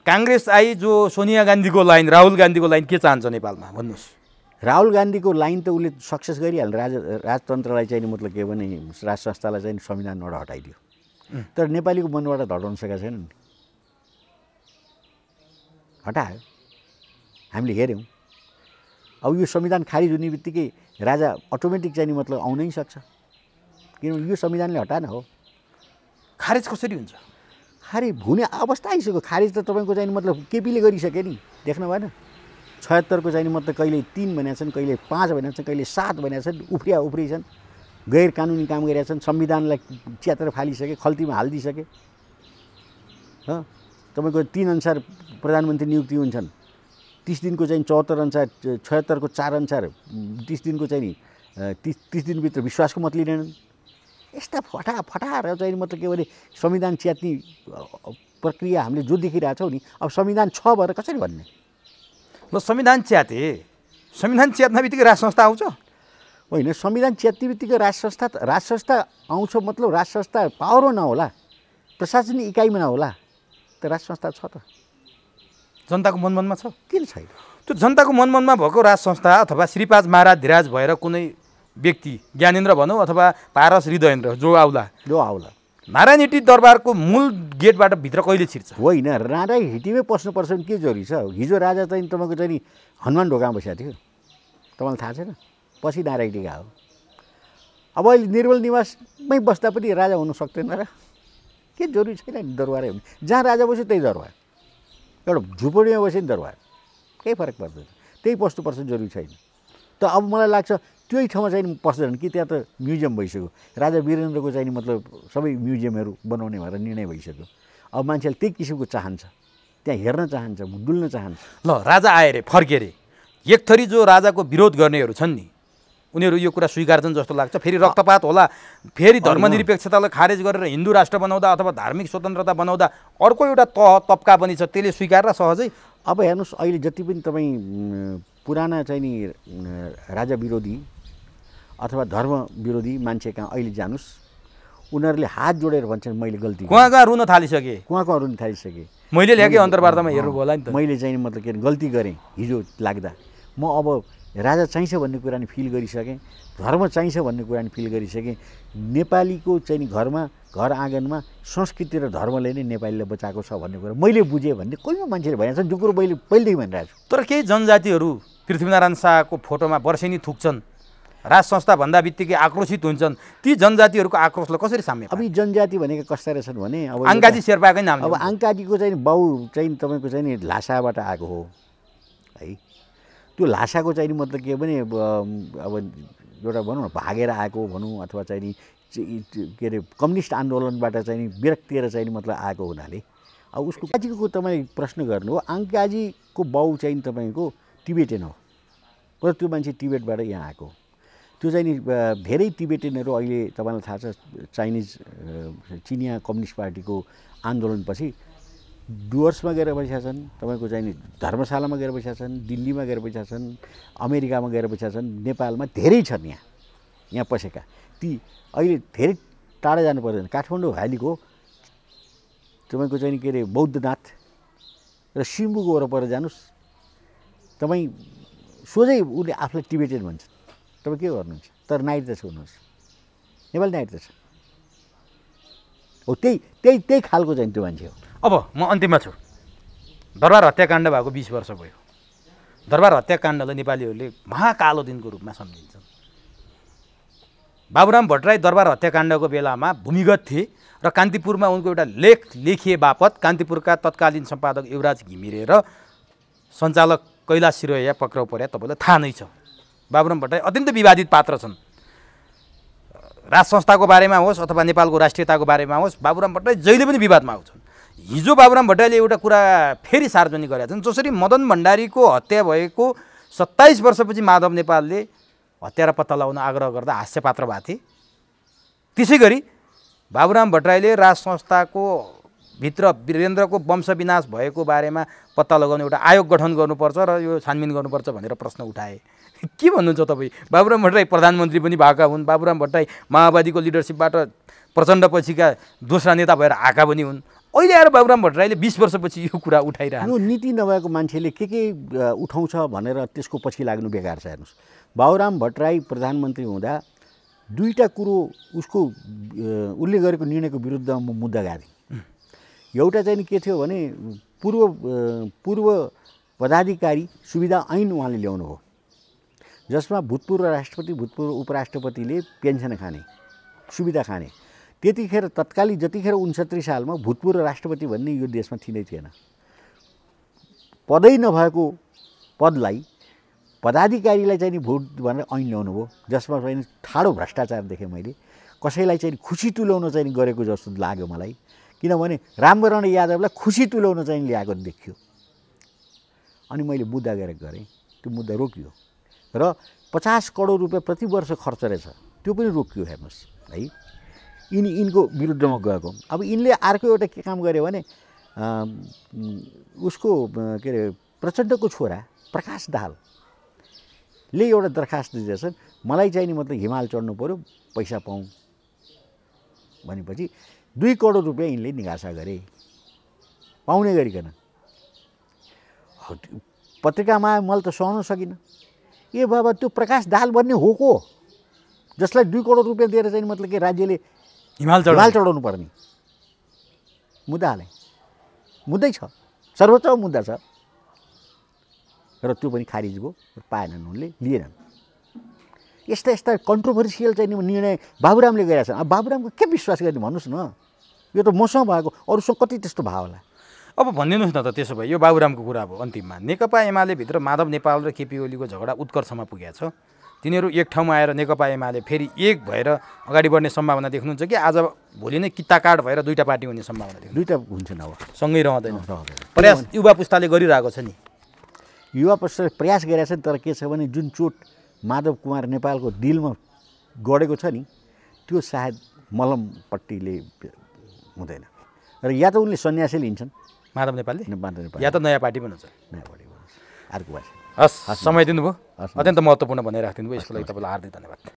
काङ्ग्रेस आई जो सोनिया गान्धीको लाइन, राहुल गान्धीको लाइन के चाहन्छ नेपालमा भन्नुहोस्? राहुल गान्धीको लाइन त उसले सक्सेस गरिहाल्यो, राजतन्त्रलाई चाहिँ मतलब के भने राज संस्थालाई चाहिँ संविधानबाट हटाइदियो, तर नेपालीको मनबाट हटाउन सकेका छैन नि, हटायो, हामीले हेऱ्यौँ। अब यो संविधान खारिज हुने बित्तिकै राजा अटोमेटिक चाहिँ मतलब आउनै सक्छ, किनभने यो संविधानले हटाएन हो। खारिज कसरी हुन्छ? खारिज हुने अवस्था आइसक्यो। खारिज त तपाईँको चाहिँ मतलब केपीले गरिसके नि, देख्नु भएन? 76 को चाहिँ मतलब कहिले 3 भनेका छन्, कहिले 5 भनेका छन्, कहिले 7 भनेका छन्, उफ्री छन्, गैर कानुनी काम गरेका छन्, संविधानलाई च्यातेर फालिसके, खल्तीमा हालिदिइसके। तपाईँको 3 अनुसार प्रधानमन्त्री नियुक्ति हुन्छन्, 30 दिनको चाहिँ 74 अनुसार, 76 को 4 अनुसार 30 दिनको चाहिँ नि 30 दिनभित्र विश्वासको मत लिँदैनन्। यस्ता फटाएर चाहिँ मतलब के भने संविधान च्यात्ने प्रक्रिया हामीले जो देखिरहेछौँ नि, अब संविधान छ भनेर कसरी भन्ने? ल संविधान च्यात्ने बित्तिकै राज संस्था आउँछ होइन? संविधान च्यात्ने बित्तिकै राज संस्था आउँछ मतलब राज संस्था पावरमा नहोला, प्रशासनिक इकाइमा नहोला, त राज संस्था छ त, जनताको मनमनमा छ, किन छैन? त्यो जनताको मनमनमा भएको राज संस्था अथवा श्रीपाद महाराज धिराज भएर कुनै व्यक्ति, ज्ञानेन्द्र भनौँ अथवा पारस हृदयेन्द्र जो आउला नारायण हिटी दरबारको मूल गेटबाट भित्र कहिले छिर्छ? होइन, नारायण हिटीमै पस्नुपर्छ भने के जरुरी छ? हिजो राजा चाहिँ तपाईँको चाहिँ नि हनुमान ढोकामा बसेको थियो, तपाईँलाई थाहा छैन? पछि नारायण हिटी गयो। अब अहिले निर्मल निवासमै बस्दा पनि राजा हुनु सक्दैन र? के जरुरी छैन नि दरबारै हुने, जहाँ राजा बस्यो त्यही दरबार, एउटा झुपडीमा बस्यो नि दरबार, केही फरक पर्दैन, त्यही पस्नुपर्छ, जरुरी छैन। त अब मलाई लाग्छ त्यही ठाउँमा चाहिँ पस्दैन कि त्यहाँ त म्युजियम भइसक्यो, राजा वीरेन्द्रको चाहिँ मतलब सबै म्युजियमहरू बनाउने भनेर निर्णय भइसक्यो। अब मान्छेले त्यही किसिमको चाहन्छ, त्यहाँ हेर्न चाहन्छ, डुल्न चाहन्छ। ल राजा आए रे, फर्के रे, एक थरी जो राजाको विरोध गर्नेहरू छन् नि, उनीहरू यो कुरा स्वीकार्छन् जस्तो लाग्छ। फेरि रक्तपात होला, फेरि धर्मनिरपेक्षतालाई खारेज गरेर हिन्दू राष्ट्र बनाउँदा अथवा धार्मिक स्वतन्त्रता बनाउँदा अर्को एउटा तबका पनि छ, त्यसले स्वीकार सहजै। अब हेर्नुहोस्, अहिले जति पनि तपाईँ पुराना चाहिँ नि राजा विरोधी अथवा धर्म विरोधी मान्छे कहाँ अहिले जानुस्, उनीहरूले हात जोडेर भन्छन् मैले गल्ती गरेँ। कहाँ रुन थालिसके, कहाँ रुन थालिसकेँ। मैले ल्याएकै अन्तर्वार्तामा हेर्नुभयो होला नि त। मैले चाहिँ मतलब के गल्ती गरेँ हिजो लाग्दा, म अब राजा चाहिन्छ भन्ने कुरा नि फिल गरिसकेँ, धर्म चाहिन्छ भन्ने कुरा नि फिल गरिसकेँ। नेपालीको चाहिँ घरमा घर आँगनमा संस्कृति र धर्मले नै नेपालीलाई बचाएको छ भन्ने कुरा मैले बुझेँ भन्ने कोही मान्छेले भनेको छ, जो कुरो मैले पहिल्यै भनिरहेको छु। तर केही जनजातिहरू पृथ्वीनारायण शाहको फोटोमा वर्षेनी थुक्छन्, राज संस्था भन्दा बित्तिकै आक्रोशित हुन्छन्। ती जनजातिहरूको आक्रोशलाई कसरी साम्य? अब यी जनजाति भनेका कस्ता रहेछन् भने अब आङ्काजी शेर्पाकै नाम। अब आङ्काजीको चाहिँ बाउ चाहिँ तपाईँको चाहिँ ल्हासाबाट आएको हो है। त्यो ल्हासाको चाहिँ मतलब के भने अब एउटा भनौँ न भागेर आएको भनौँ, अथवा चाहिँ के अरे कम्युनिस्ट आन्दोलनबाट चाहिँ विरक्तिएर चाहिँ मतलब आएको हुनाले अब उसको आजीको तपाईँ प्रश्न गर्नु हो। आङ्काजीको बाउ चाहिँ तपाईँको टिबेटन हो, तर त्यो मान्छे टिबेटबाट यहाँ आएको। त्यो चाहिँ नि धेरै टिबेटनहरू अहिले तपाईँलाई थाहा छ चिनिया कम्युनिस्ट पार्टीको आन्दोलनपछि डुवर्समा गएर बसेका छन्, तपाईँको चाहिँ नि धर्मशालामा गएर बसेका छन्, दिल्लीमा गएर बसेका छन्, अमेरिकामा गएर बसेका छन्, नेपालमा धेरै छन् यहाँ पसेका। ती अहिले धेरै टाढा जानु पर्दैन, काठमाडौँ भ्यालीको तपाईँको चाहिँ के अरे बौद्धनाथ र सिम्बुको वरपर जानुहोस्, तपाईँ सोझै उसले आफूलाई टिबेटन भन्छ। तपाईँ के गर्नुहुन्छ? तर नाइट त सुन्नुहोस्, नेपाली नाइट त छ हो। त्यही खालको चाहिँ त्यो मान्छे हो। अब म अन्तिममा छु। दरबार हत्याकाण्ड भएको 20 वर्ष भयो। दरबार हत्याकाण्डलाई नेपालीहरूले महाकालो दिनको रूपमा सम्झिन्छन्। बाबुराम भट्टराई दरबार हत्याकाण्डको बेलामा भूमिगत थिए र कान्तिपुरमा उनको एउटा लेख लेखिए बापत कान्तिपुरका तत्कालीन सम्पादक युवराज घिमिरे र सञ्चालक कैलाश सिरोया पक्राउ पर्या तपाईँलाई थाहा नै छ। बाबुराम भट्टराई अत्यन्त विवादित पात्र छन्। राज संस्थाको बारेमा होस् अथवा नेपालको राष्ट्रियताको बारेमा होस्, बाबुराम भट्टराई जहिले पनि विवादमा आउँछन्। हिजो बाबुराम भट्टराईले एउटा कुरा फेरि सार्वजनिक गरेका छन्। जसरी मदन भण्डारीको हत्या भएको 27 वर्षपछि माधव नेपालले हत्या र पत्ता लगाउन आग्रह गर्दा हास्यपात्र भएको थिए, त्यसै गरी बाबुराम भट्टराईले राज संस्थाको भित्र वीरेन्द्रको वंश विनाश भएको बारेमा पत्ता लगाउने एउटा आयोग गठन गर्नुपर्छ र यो छानबिन गर्नुपर्छ भनेर प्रश्न उठाए। के भन्नुहुन्छ तपाईँ? बाबुराम भट्टराई प्रधानमन्त्री पनि भएका हुन्, बाबुराम भट्टराई माओवादीको लिडरसिपबाट प्रचण्डपछिका दोस्रा नेता भएर आएका पनि हुन्। अहिले आएर बाबुराम भट्टराईले 20 वर्षपछि यो कुरा उठाइरहनु। यो नीति नभएको मान्छेले के उठाउँछ भनेर त्यसको पछि लाग्नु बेकार छ। हेर्नुहोस्, बाबुराम भट्टराई प्रधानमन्त्री हुँदा दुईवटा कुरो उसको उसले गरेको निर्णयको विरुद्धमा म मुद्दा गएको थिएँ। एउटा चाहिँ के थियो भने पूर्व पदाधिकारी सुविधा ऐन उहाँले ल्याउनु हो, जसमा भूतपूर्व राष्ट्रपति भूतपूर्व उपराष्ट्रपतिले पेन्सन खाने सुविधा खाने। त्यतिखेर तत्कालीन जतिखेर 69 सालमा भूतपूर्व राष्ट्रपति भन्ने यो देशमा थिँदै थिएन। पदै नभएको पदलाई पदाधिकारीलाई चाहिँ नि भोट भनेर ऐन ल्याउनु भयो, जसमा चाहिँ ठाडो भ्रष्टाचार देखेँ मैले। कसैलाई चाहिँ खुसी तुल्याउन चाहिँ गरेको जस्तो लाग्यो मलाई, किनभने रामवरण यादवलाई खुसी तुल्याउन चाहिँ ल्याएको देखियो। अनि मैले मुद्दा गरेँ, त्यो मुद्दा रोकियो र 50 करोड रुपियाँ प्रति वर्ष खर्च रहेछ, त्यो पनि रोकियो। हेर्नुहोस् है, यिनको विरुद्धमा गएको। अब यिनले अर्को एउटा के काम गर्यो भने उसको के अरे प्रचण्डको छोरा प्रकाश दाहालले एउटा दरखास्त दिँदैछन्, मलाई चाहिँ नि मतलब हिमाल चढ्नु पऱ्यो पैसा पाऊँ भनेपछि 2 करोड रुपियाँ यिनले निकासा गरे पाउने गरिकन। पत्रिकामा मैले त सहन सकिनँ। ए बाबा, त्यो प्रकाश दाहाल भन्ने हो को जसलाई 2 करोड रुपियाँ दिएर चाहिँ मतलब के राज्यले हिमाल चढाउनु पर्ने मुद्दा हाले? मुद्दै छ, सर्वोच्च मुद्दा छ, र त्यो पनि खारिज भयो, पाएनन्, उनले लिएनन्। यस्ता कन्ट्रोभर्सियल चाहिँ निर्णय बाबुरामले गरेका छन्। अब बाबुरामको के विश्वास गर्ने भन्नुहोस् न? यो त मसँग भएको, अरूसँग कति त्यस्तो भयो होला? अब भनिदिनुहोस् न त, त्यसो भए यो बाबुरामको कुरा अब अन्तिममा नेकपा एमाले भित्र माधव नेपाल र केपी ओलीको झगडा उत्कर्षमा पुगेको छ। तिनीहरू एक ठाउँमा आएर नेकपा एमाले फेरि एक भएर अगाडि बढ्ने सम्भावना देख्नुहुन्छ कि आज भोलि नै किताकाट भएर दुईटा पार्टी हुने सम्भावना देख्नुहुन्छ? दुईटा हुन्छन्, अब सँगै रहँदैन। प्रयास युवा पुस्ताले गरिरहेको छ नि, युवा पुस्ताले प्रयास गरेका छन्। तर के छ भने जुन चोट माधव कुमार नेपालको दिलमा गढेको छ नि, त्यो सायद मलमपट्टिले हुँदैन। र या त उनले सन्यासै लिन्छन् माधव नेपालले, या त नयाँ पार्टी पनि हुन्छ, नयाँ पार्टी अर्को बारे। हस्, समय दिनुभयो, अत्यन्त महत्त्वपूर्ण भनेर राखिदिनु भयो। यसको लागि तपाईँलाई हार्दिक धन्यवाद।